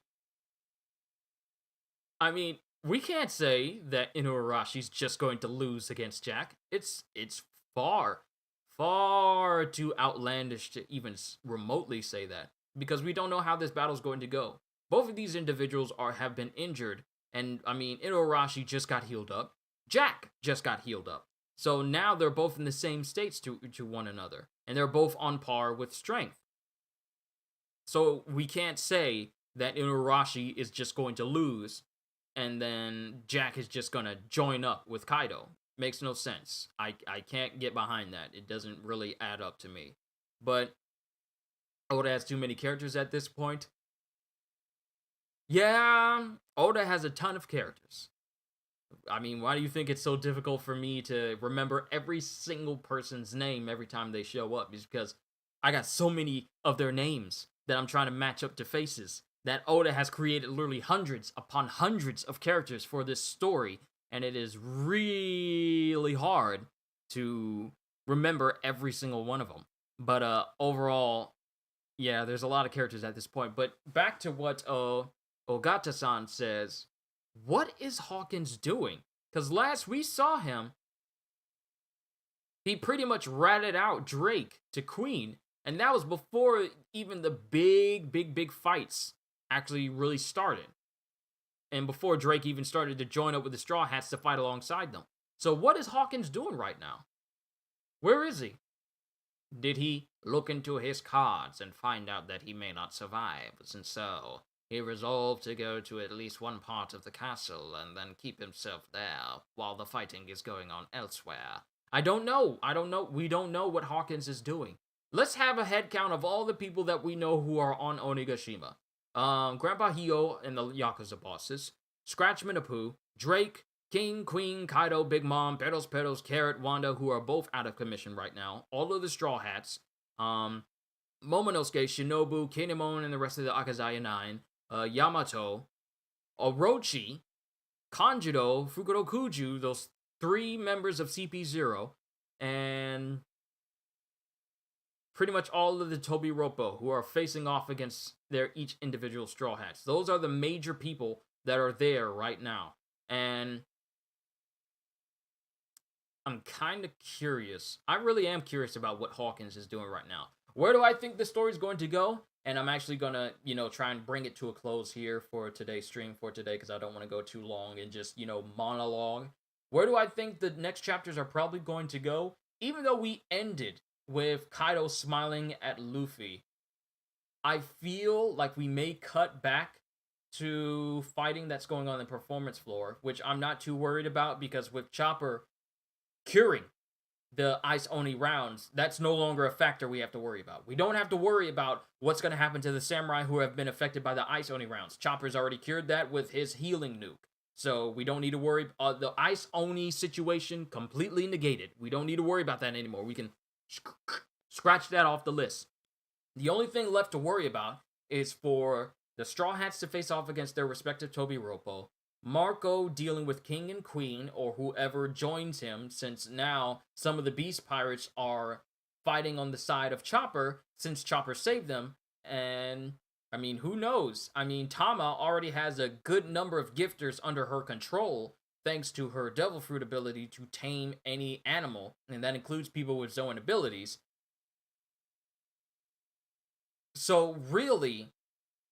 I mean, we can't say that Inuarashi's just going to lose against Jack. It's far, far too outlandish to even remotely say that, because we don't know how this battle's going to go. Both of these individuals have been injured, and I mean, Inuarashi just got healed up. Jack just got healed up. So now they're both in the same states to one another, and they're both on par with strength. So we can't say that Inuarashi is just going to lose, and then Jack is just going to join up with Kaido. Makes no sense. I can't get behind that. It doesn't really add up to me. But Oda has too many characters at this point. Yeah, Oda has a ton of characters. I mean, why do you think it's so difficult for me to remember every single person's name every time they show up? It's because I got so many of their names that I'm trying to match up to faces. That Oda has created literally hundreds upon hundreds of characters for this story, and it is really hard to remember every single one of them. But overall, yeah, there's a lot of characters at this point. But back to what Ogata-san says, what is Hawkins doing? Because last we saw him, he pretty much ratted out Drake to Queen, and that was before even the big fights actually really started. And before Drake even started to join up with the Straw Hats to fight alongside them. So what is Hawkins doing right now? Where is he? Did he look into his cards and find out that he may not survive, and so he resolved to go to at least one part of the castle and then keep himself there while the fighting is going on elsewhere? I don't know. We don't know what Hawkins is doing. Let's have a head count of all the people that we know who are on Onigashima. Grandpa Hio and the Yakuza bosses, Scratchman Apu, Drake, King, Queen, Kaido, Big Mom, Pedos, Carrot, Wanda, who are both out of commission right now. All of the Straw Hats. Momonosuke, Shinobu, Kinemon, and the rest of the Akazaya 9. Yamato, Orochi, Kanjuro, Fukurokuju, those 3 members of CP0, and pretty much all of the Tobiropo who are facing off against their each individual Straw Hats. Those are the major people that are there right now. And I'm kind of curious. I really am curious about what Hawkins is doing right now. Where do I think the story's going to go? And I'm actually going to, try and bring it to a close here for today's stream for today, because I don't want to go too long and just, monologue. Where do I think the next chapters are probably going to go? Even though we ended with Kaido smiling at Luffy, I feel like we may cut back to fighting that's going on the performance floor, which I'm not too worried about, because with Chopper curing the Ice Oni rounds, that's no longer a factor we have to worry about. We don't have to worry about what's going to happen to the samurai who have been affected by the Ice Oni rounds. Chopper's already cured that with his healing nuke. So we don't need to worry. The Ice Oni situation completely negated. We don't need to worry about that anymore. We can scratch that off the list. The only thing left to worry about is for the Straw Hats to face off against their respective Tobiropo, Marco dealing with King and Queen, or whoever joins him, since now some of the Beast Pirates are fighting on the side of Chopper, since Chopper saved them. And, I mean, who knows? I mean, Tama already has a good number of gifters under her control, thanks to her Devil Fruit ability to tame any animal, and that includes people with Zoan abilities. So, really,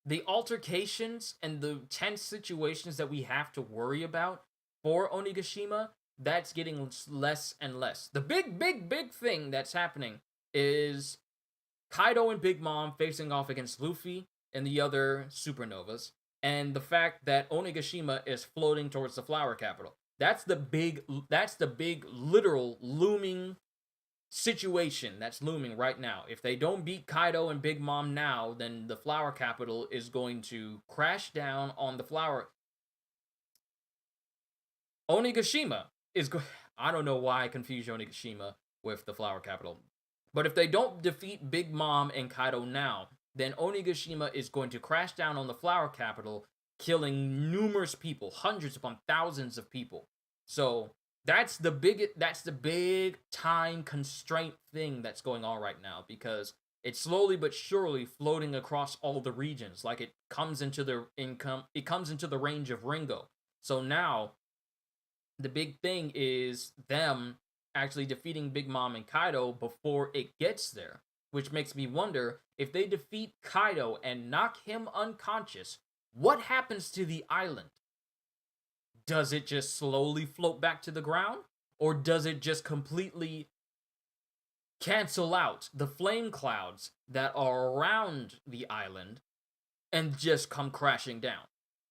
the altercations and the tense situations that we have to worry about for Onigashima, that's getting less and less. The big thing that's happening is Kaido and Big Mom facing off against Luffy and the other supernovas. and the fact that Onigashima is floating towards the flower capital. That's the big literal looming situation that's looming right now. If they don't beat Kaido and Big Mom now, then the flower capital is going to crash down on the flower. Onigashima is I don't know why I confuse Onigashima with the flower capital. But if they don't defeat Big Mom and Kaido now, then Onigashima is going to crash down on the flower capital, killing numerous people, hundreds upon thousands of people. So that's the big time constraint thing that's going on right now, because it's slowly but surely floating across all the regions. Like it comes into the range of Ringo. So now the big thing is them actually defeating Big Mom and Kaido before it gets there, which makes me wonder, if they defeat Kaido and knock him unconscious, what happens to the island? Does it just slowly float back to the ground? Or does it just completely cancel out the flame clouds that are around the island and just come crashing down?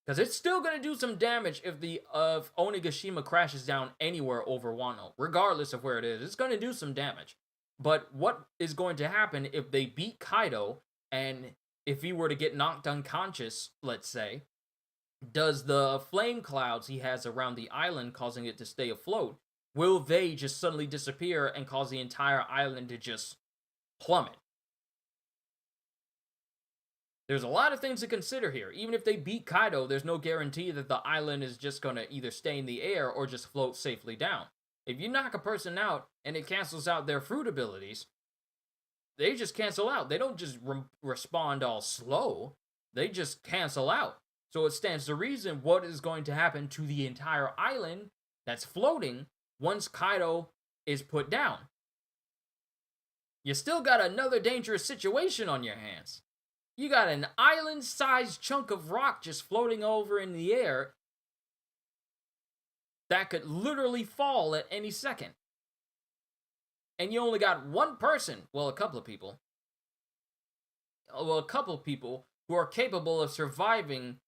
Because it's still going to do some damage if Onigashima crashes down anywhere over Wano. Regardless of where it is, it's going to do some damage. But what is going to happen if they beat Kaido, and if he were to get knocked unconscious, let's say, does the flame clouds he has around the island, causing it to stay afloat, will they just suddenly disappear and cause the entire island to just plummet? There's a lot of things to consider here. Even if they beat Kaido, there's no guarantee that the island is just going to either stay in the air or just float safely down. If you knock a person out and it cancels out their fruit abilities, they just cancel out. They don't just respond all slow. They just cancel out. So it stands to reason what is going to happen to the entire island that's floating once Kaido is put down. You still got another dangerous situation on your hands. You got an island-sized chunk of rock just floating over in the air that could literally fall at any second. And you only got one person, well, a couple of people who are capable of surviving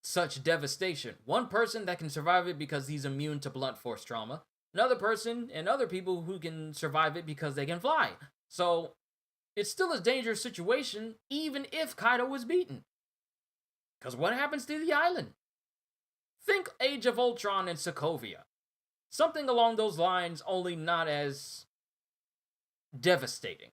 such devastation. One person that can survive it because he's immune to blunt force trauma. Another person and other people who can survive it because they can fly. So it's still a dangerous situation, even if Kaido was beaten. Because what happens to the island? Think Age of Ultron and Sokovia. Something along those lines, only not as devastating.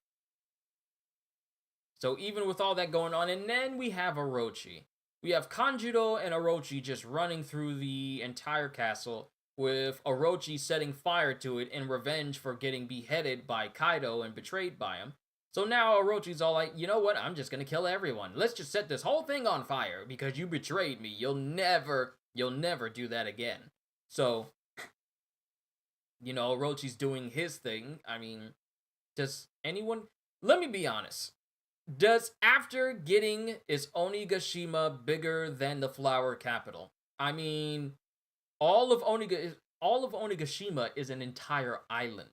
So even with all that going on, and then we have Orochi. We have Kanjuro and Orochi just running through the entire castle, with Orochi setting fire to it in revenge for getting beheaded by Kaido and betrayed by him. So now Orochi's all like, you know what, I'm just gonna kill everyone. Let's just set this whole thing on fire because you betrayed me. You'll never do that again. So, Orochi's doing his thing. I mean, does anyone... Let me be honest. Does after getting is Onigashima bigger than the flower capital? I mean, all of Onigashima is an entire island.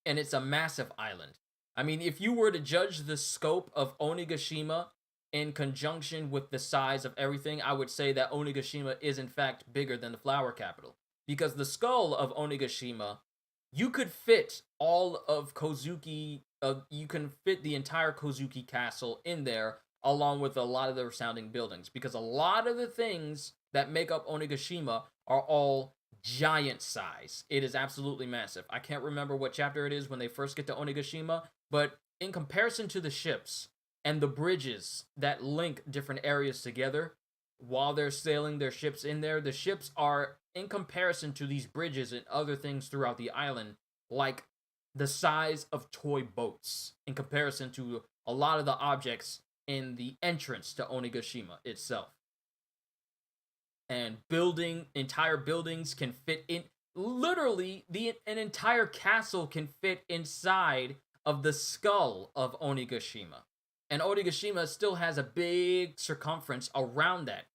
And it's a massive island. I mean, if you were to judge the scope of Onigashima in conjunction with the size of everything, I would say that Onigashima is in fact bigger than the flower capital. Because the skull of Onigashima, you could fit all of Kozuki, you can fit the entire Kozuki castle in there, along with a lot of the surrounding buildings. Because a lot of the things that make up Onigashima are all giant size. It is absolutely massive. I can't remember what chapter it is when they first get to Onigashima, but in comparison to the ships and the bridges that link different areas together while they're sailing their ships in there, the ships are, in comparison to these bridges and other things throughout the island, like the size of toy boats in comparison to a lot of the objects in the entrance to Onigashima itself. And entire buildings can fit in, literally, an entire castle can fit inside of the skull of Onigashima. And Onigashima still has a big circumference around that.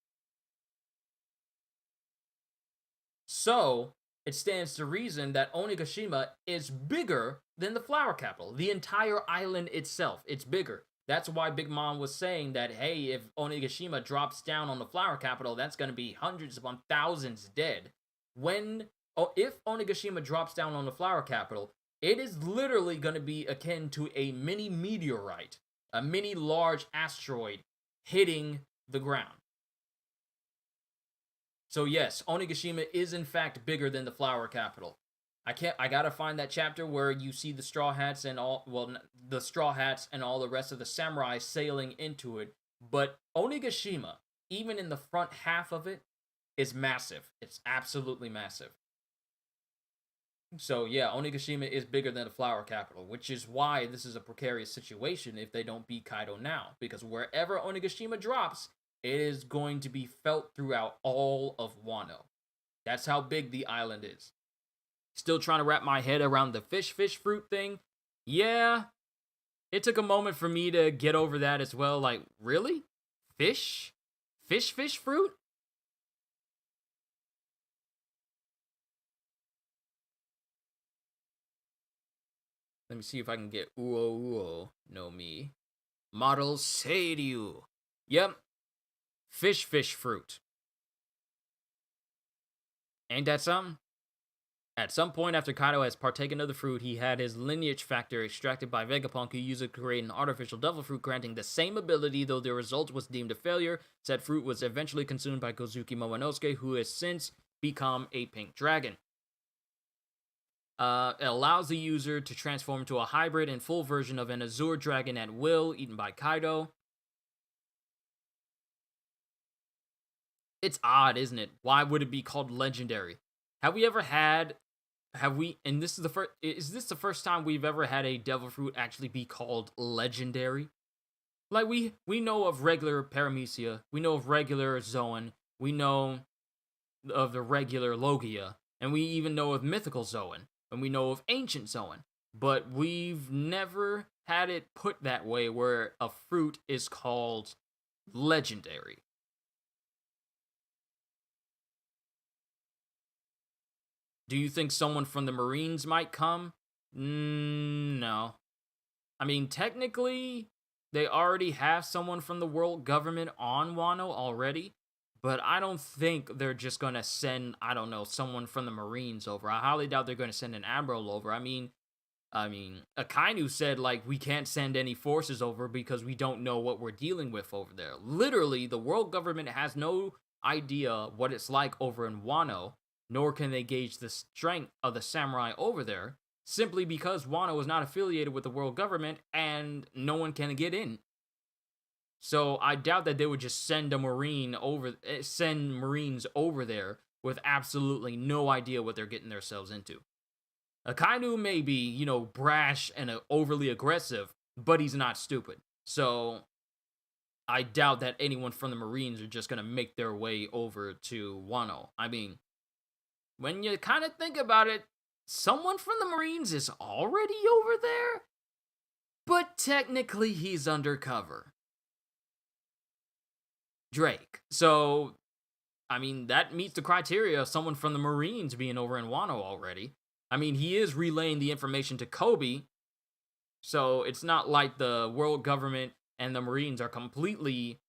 So, it stands to reason that Onigashima is bigger than the flower capital. The entire island itself, it's bigger. That's why Big Mom was saying that, hey, if Onigashima drops down on the flower capital, that's going to be hundreds upon thousands dead. If Onigashima drops down on the flower capital, it is literally going to be akin to a mini meteorite, a mini large asteroid hitting the ground. So yes, Onigashima is in fact bigger than the flower capital. I gotta find that chapter where you see the Straw Hats and the Straw Hats and all the rest of the samurai sailing into it. But Onigashima, even in the front half of it, is massive. It's absolutely massive. So yeah, Onigashima is bigger than the flower capital, which is why this is a precarious situation if they don't beat Kaido now. Because wherever Onigashima drops, it is going to be felt throughout all of Wano. That's how big the island is. Still trying to wrap my head around the fish fruit thing. Yeah, it took a moment for me to get over that as well. Like, really? Fish fruit? Let me see if I can get Uo Uo no Mi. Model Seiryu. Yep. Fish fruit. Ain't that something? At some point after Kaido has partaken of the fruit, he had his lineage factor extracted by Vegapunk, who used it to create an artificial devil fruit granting the same ability, though the result was deemed a failure. Said fruit was eventually consumed by Kozuki Momonosuke, who has since become a pink dragon. It allows the user to transform into a hybrid and full version of an Azure Dragon at will, eaten by Kaido. It's odd, isn't it? Why would it be called legendary? Have we ever had and this is this the first time we've ever had a devil fruit actually be called legendary? Like we know of regular Paramecia, we know of regular Zoan, we know of the regular Logia, and we even know of mythical Zoan, and we know of ancient Zoan, but we've never had it put that way where a fruit is called legendary. Do you think someone from the Marines might come? No. I mean, technically, they already have someone from the world government on Wano already, but I don't think they're just going to send, I don't know, someone from the Marines over. I highly doubt they're going to send an admiral over. I mean, Akainu said, like, we can't send any forces over because we don't know what we're dealing with over there. Literally, the world government has no idea what it's like over in Wano, nor can they gauge the strength of the samurai over there, simply because Wano is not affiliated with the world government and no one can get in. So I doubt that they would just send Marines over there with absolutely no idea what they're getting themselves into. Akainu may be, brash and overly aggressive, but he's not stupid. So I doubt that anyone from the Marines are just going to make their way over to Wano. I mean, when you kind of think about it, someone from the Marines is already over there, but technically he's undercover. Drake. So, I mean, that meets the criteria of someone from the Marines being over in Wano already. I mean, he is relaying the information to Koby, so it's not like the world government and the Marines are completely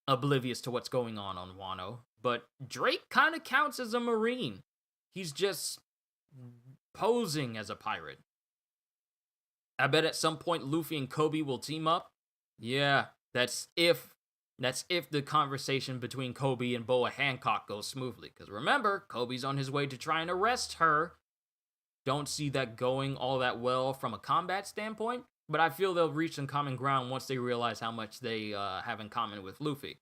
oblivious to what's going on Wano. But Drake kind of counts as a Marine. He's just posing as a pirate. I bet at some point Luffy and Koby will team up. Yeah, that's if the conversation between Koby and Boa Hancock goes smoothly. Because remember, Koby's on his way to try and arrest her. Don't see that going all that well from a combat standpoint, but I feel they'll reach some common ground once they realize how much they have in common with Luffy.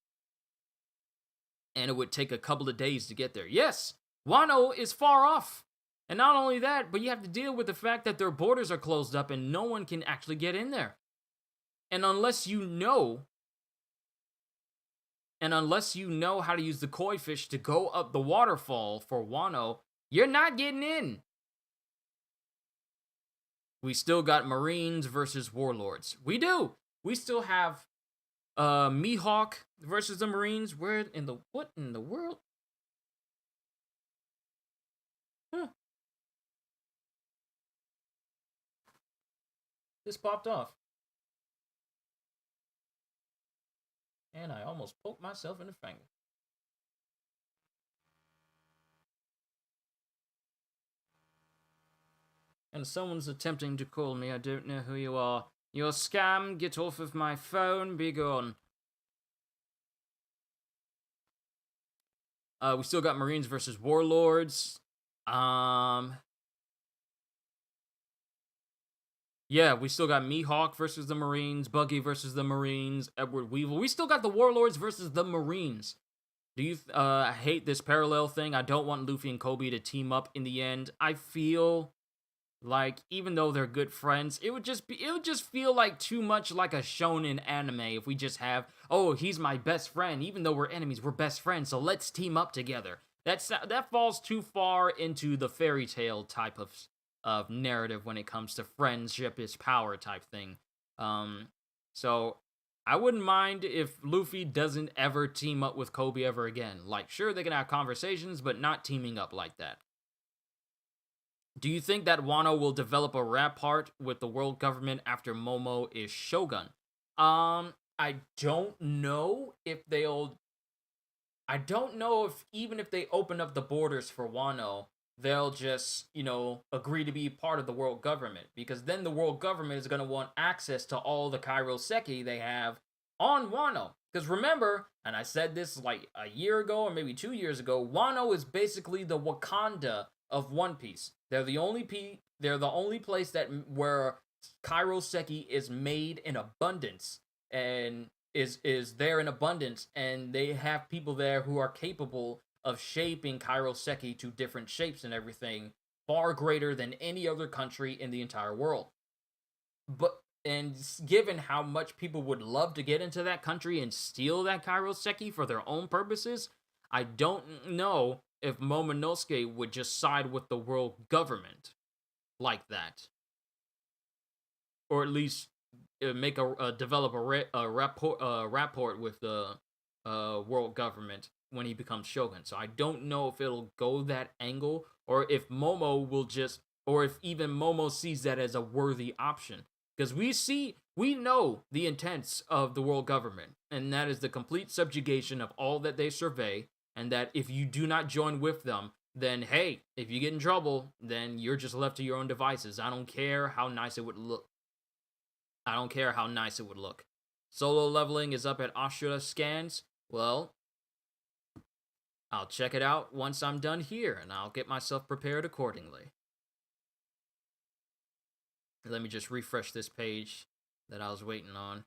And it would take a couple of days to get there. Yes, Wano is far off. And not only that, but you have to deal with the fact that their borders are closed up and no one can actually get in there. And unless you know how to use the koi fish to go up the waterfall for Wano, you're not getting in. We still got Marines versus Warlords. We do. We still have Mihawk versus the Marines. What in the world? Huh. This popped off. And I almost poked myself in the finger. And someone's attempting to call me. I don't know who you are. You're a scam. Get off of my phone. Be gone. We still got Marines versus Warlords. Yeah, we still got Mihawk versus the Marines, Buggy versus the Marines, Edward Weevil. We still got the Warlords versus the Marines. Do you hate this parallel thing? I don't want Luffy and Kobe to team up in the end. I feel like even though they're good friends, it would just feel like too much like a shonen anime if we just have, oh, he's my best friend, even though we're enemies, we're best friends, so let's team up together. That falls too far into the fairy tale type of narrative when it comes to friendship is power type thing. So I wouldn't mind if Luffy doesn't ever team up with Kobe ever again. Like, sure, they can have conversations, but not teaming up like that. Do you think that Wano will develop a rap part with the world government after Momo is Shogun? I don't know if they'll. I don't know if even if they open up the borders for Wano, they'll just, agree to be part of the world government. Because then the world government is going to want access to all the Kairoseki they have on Wano. Because remember, and I said this like a year ago or maybe 2 years ago, Wano is basically the Wakanda of One Piece. They're the only place where Kairoseki is made in abundance and is there in abundance, and they have people there who are capable of shaping Kairoseki to different shapes and everything, far greater than any other country in the entire world. And given how much people would love to get into that country and steal that Kairoseki for their own purposes, I don't know if Momonosuke would just side with the world government like that, or at least develop a rapport with the world government when he becomes Shogun. So I don't know if it'll go that angle, or if even Momo sees that as a worthy option. Because we know the intents of the world government, and that is the complete subjugation of all that they survey, and that if you do not join with them, then hey, if you get in trouble, then you're just left to your own devices. I don't care how nice it would look. Solo leveling is up at Ashura Scans. Well, I'll check it out once I'm done here, and I'll get myself prepared accordingly. Let me just refresh this page that I was waiting on.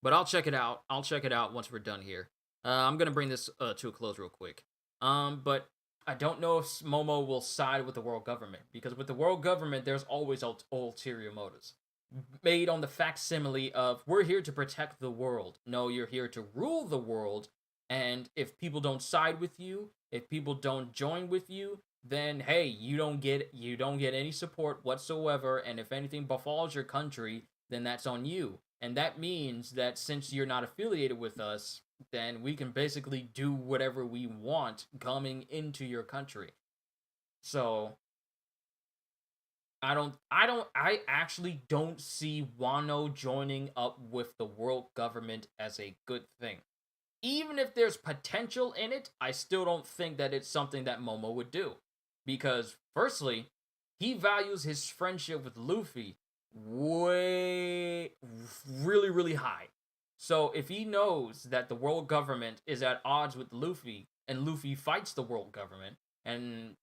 But I'll check it out. Once we're done here. I'm going to bring this to a close real quick. But I don't know if Momo will side with the world government, because with the world government, there's always ulterior motives. Made on the facsimile of, we're here to protect the world. No, you're here to rule the world, and if people don't side with you, if people don't join with you, then hey, you don't get any support whatsoever, and if anything befalls your country, then that's on you. And that means that since you're not affiliated with us, then we can basically do whatever we want coming into your country. So I actually don't see Wano joining up with the world government as a good thing. Even if there's potential in it, I still don't think that it's something that Momo would do. Because, firstly, he values his friendship with Luffy really, really high. So if he knows that the world government is at odds with Luffy, and Luffy fights the world government, and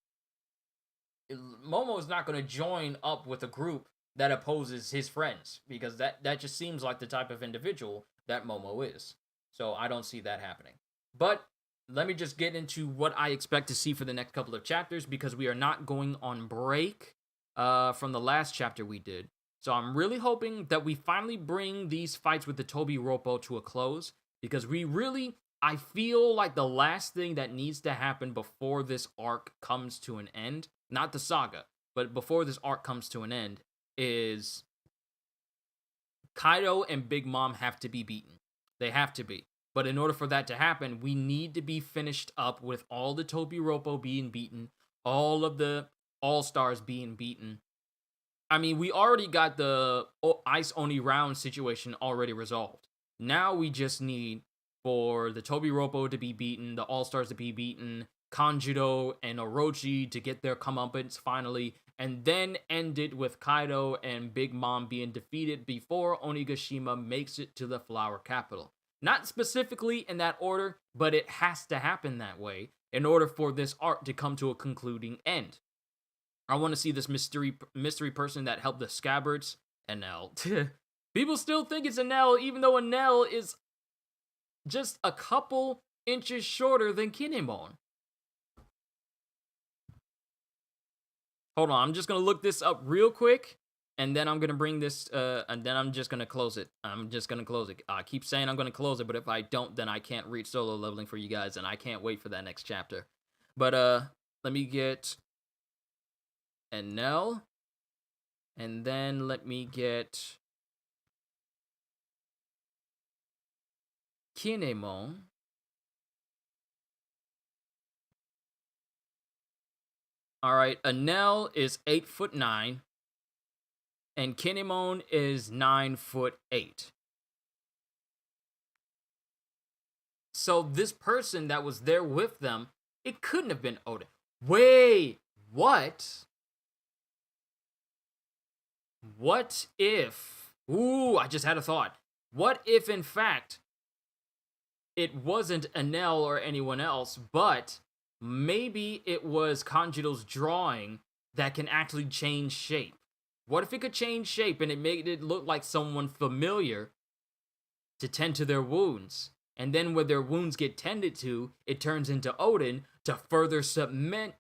Momo is not going to join up with a group that opposes his friends, because that just seems like the type of individual that Momo is. So I don't see that happening. But let me just get into what I expect to see for the next couple of chapters, because we are not going on break from the last chapter we did. So I'm really hoping that we finally bring these fights with the Tobi Roppo to a close, because I feel like the last thing that needs to happen before this arc comes to an end, not the saga, but before this arc comes to an end, is Kaido and Big Mom have to be beaten. They have to be. But in order for that to happen, we need to be finished up with all the Tobi Roppo being beaten, all of the All-Stars being beaten, I mean, we already got the Ice Oni round situation already resolved. Now we just need for the Tobi Roppo to be beaten, the All Stars to be beaten, Kanjuro and Orochi to get their comeuppance finally, and then end it with Kaido and Big Mom being defeated before Onigashima makes it to the Flower Capital. Not specifically in that order, but it has to happen that way in order for this arc to come to a concluding end. I want to see this mystery person that helped the Scabbards, Enel. People still think it's Enel, even though Enel is just a couple inches shorter than Kinemon. Hold on, I'm just gonna look this up real quick, and then I'm gonna bring this, and then I'm just gonna close it. I keep saying I'm gonna close it, but if I don't, then I can't reach solo leveling for you guys, and I can't wait for that next chapter. But, let me get Enel, and then let me get Kinemon. Alright, Enel is 8'9", and Kinemon is 9'8". So this person that was there with them, it couldn't have been Oden. Wait, what? What if... Ooh, I just had a thought. What if, in fact, it wasn't Enel or anyone else, but maybe it was Kanjiro's drawing that can actually change shape? What if it could change shape and it made it look like someone familiar to tend to their wounds? And then when their wounds get tended to, it turns into Oden to further cement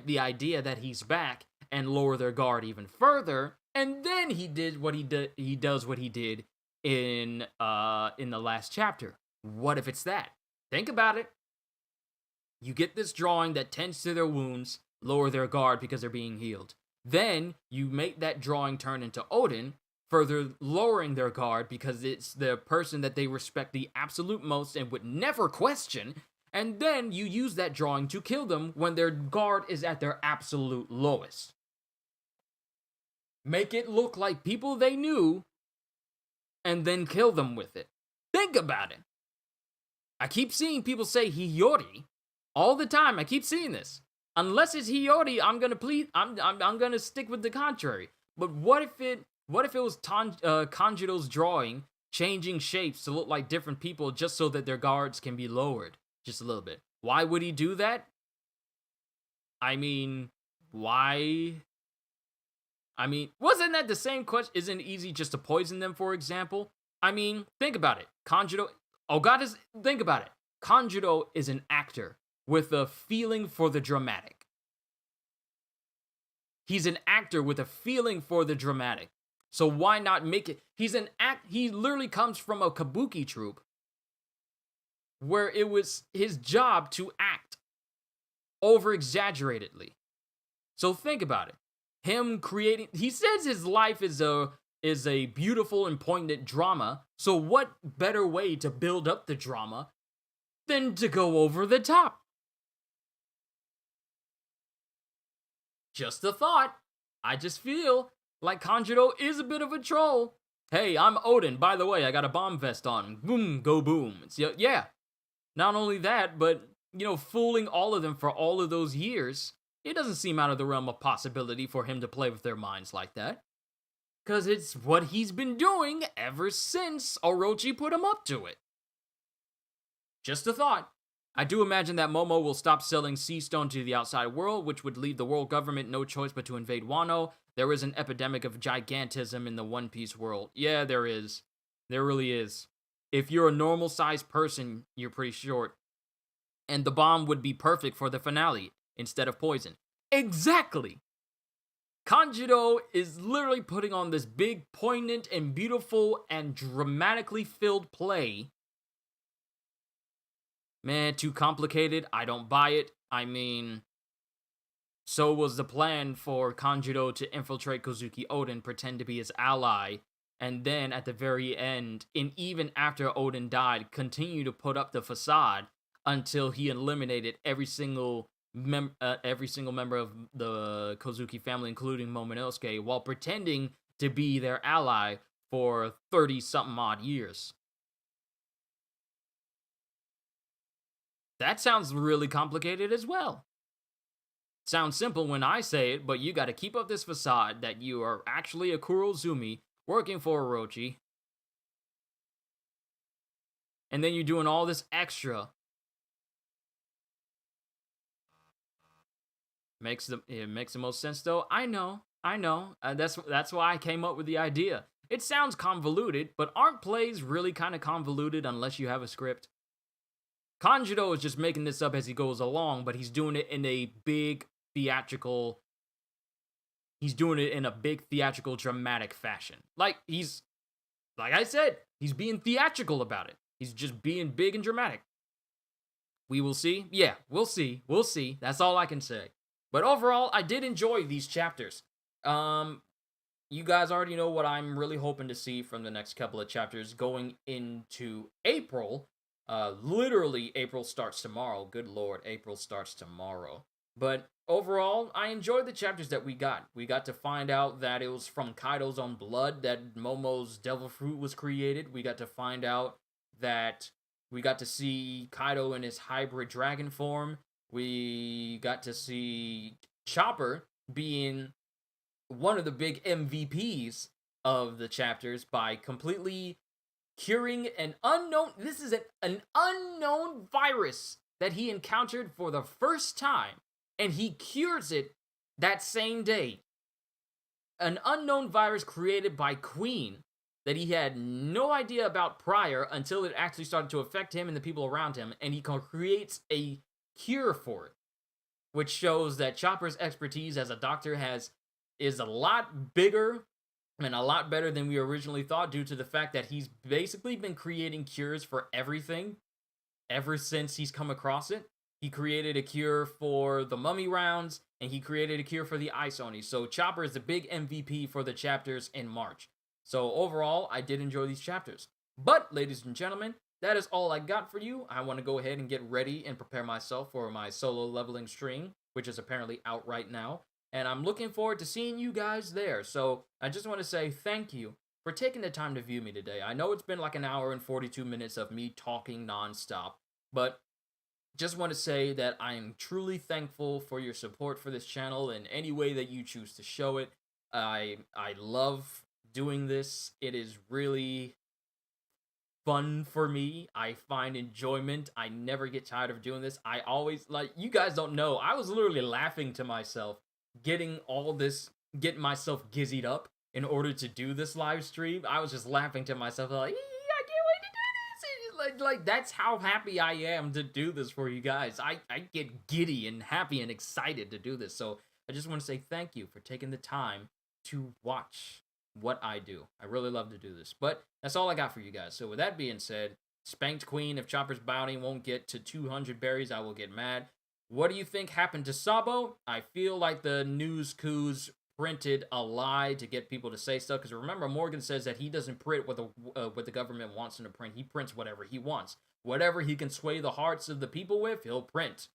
the idea that he's back and lower their guard even further. And then he does what he did in the last chapter. What if it's that? Think about it. You get this drawing that tends to their wounds, lower their guard because they're being healed. Then you make that drawing turn into Oden, further lowering their guard because it's the person that they respect the absolute most and would never question. And then you use that drawing to kill them when their guard is at their absolute lowest. Make it look like people they knew, and then kill them with it. Think about it. I keep seeing people say Hiyori all the time. I keep seeing this. Unless it's Hiyori, I'm gonna stick with the contrary. But what if it was Kanjiro's drawing changing shapes to look like different people just so that their guards can be lowered just a little bit? Why would he do that? I mean, why? I mean, wasn't that the same question? Isn't it easy just to poison them, for example? I mean, think about it. Think about it. Kanjiro is an actor with a feeling for the dramatic. He's an actor with a feeling for the dramatic. So why not make it? He literally comes from a kabuki troupe where it was his job to act over-exaggeratedly. So think about it. He says his life is a beautiful and poignant drama, so what better way to build up the drama than to go over the top? Just a thought. I just feel like Kanjiro is a bit of a troll. Hey, I'm Oden. By the way, I got a bomb vest on. Boom, go boom. Yeah. Not only that, but, fooling all of them for all of those years. It doesn't seem out of the realm of possibility for him to play with their minds like that. Because it's what he's been doing ever since Orochi put him up to it. Just a thought. I do imagine that Momo will stop selling Sea Stone to the outside world, which would leave the world government no choice but to invade Wano. There is an epidemic of gigantism in the One Piece world. Yeah, there is. There really is. If you're a normal-sized person, you're pretty short. And the bomb would be perfect for the finale instead of poison. Exactly! Kanjiro is literally putting on this big, poignant, and beautiful, and dramatically filled play. Man, too complicated. I don't buy it. I mean, so was the plan for Kanjiro to infiltrate Kozuki Oden, pretend to be his ally, and then at the very end, and even after Oden died, continue to put up the facade until he eliminated every single every single member of the Kozuki family, including Momonosuke, while pretending to be their ally for 30-something odd years. That sounds really complicated as well. Sounds simple when I say it, but you gotta keep up this facade that you are actually a Kurozumi working for Orochi. And then you're doing all this extra. It makes the most sense though. I know. That's why I came up with the idea. It sounds convoluted, but aren't plays really kind of convoluted unless you have a script? Kanjiro is just making this up as he goes along, but he's doing it in a big theatrical. He's doing it in a big theatrical, dramatic fashion. Like I said, he's being theatrical about it. He's just being big and dramatic. We will see. Yeah, we'll see. We'll see. That's all I can say. But overall, I did enjoy these chapters. You guys already know what I'm really hoping to see from the next couple of chapters going into April. Literally, April starts tomorrow. Good lord, April starts tomorrow. But overall, I enjoyed the chapters that we got. We got to find out that it was from Kaido's own blood that Momo's Devil Fruit was created. We got to find out that we got to see Kaido in his hybrid dragon form. We got to see Chopper being one of the big MVPs of the chapters by completely curing an unknown. This is an unknown virus that he encountered for the first time, and he cures it that same day. An unknown virus created by Queen that he had no idea about prior until it actually started to affect him and the people around him, and he creates a cure for it, which shows that Chopper's expertise as a doctor is a lot bigger and a lot better than we originally thought, due to the fact that he's basically been creating cures for everything ever since he's come across it. He created a cure for the mummy rounds, and he created a cure for the ice oni. So Chopper is the big MVP for the chapters in March. So overall, I did enjoy these chapters. But, ladies and gentlemen, that is all I got for you. I want to go ahead and get ready and prepare myself for my solo leveling stream, which is apparently out right now. And I'm looking forward to seeing you guys there. So I just want to say thank you for taking the time to view me today. I know it's been like an hour and 42 minutes of me talking nonstop, but just want to say that I am truly thankful for your support for this channel in any way that you choose to show it. I love doing this. It is really fun for me. I find enjoyment. I never get tired of doing this. I always, like, you guys don't know, I was literally laughing to myself getting myself gizzied up in order to do this live stream. I was just laughing to myself like, I can't wait to do this. Like that's how happy I am to do this for you guys. I get giddy and happy and excited to do this. So I just want to say thank you for taking the time to watch what I do. I really love to do this. But that's all I got for you guys. So with that being said, spanked Queen. If Chopper's bounty won't get to 200 berries, I will get mad. What do you think happened to Sabo? I feel like the news coups printed a lie to get people to say stuff. Because remember, Morgan says that he doesn't print what the government wants him to print. He prints whatever he wants. Whatever he can sway the hearts of the people with, he'll print.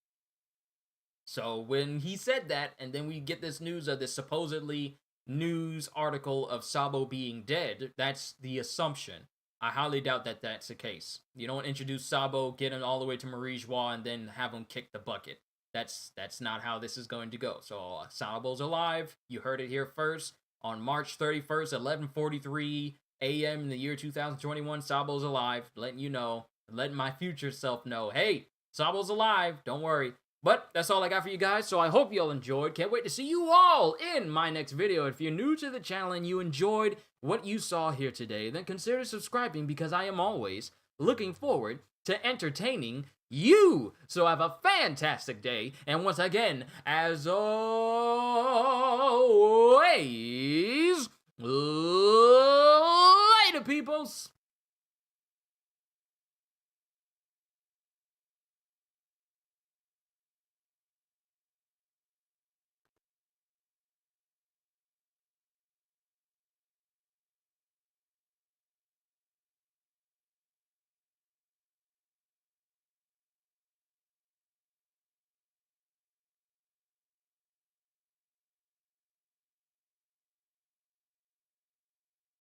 So when he said that, and then we get this news of this supposedly news article of Sabo being dead, that's the assumption. I highly doubt that that's the case. You don't introduce Sabo, get him all the way to Marie Joie, and then have him kick the bucket. That's not how this is going to go. So Sabo's alive. You heard it here first. On March 31st, 11:43 a.m. in the year 2021, Sabo's alive. Letting you know, letting my future self know, hey, Sabo's alive. Don't worry. But that's all I got for you guys, so I hope you all enjoyed. Can't wait to see you all in my next video. If you're new to the channel and you enjoyed what you saw here today, then consider subscribing, because I am always looking forward to entertaining you. So have a fantastic day, and once again, as always, later, peoples!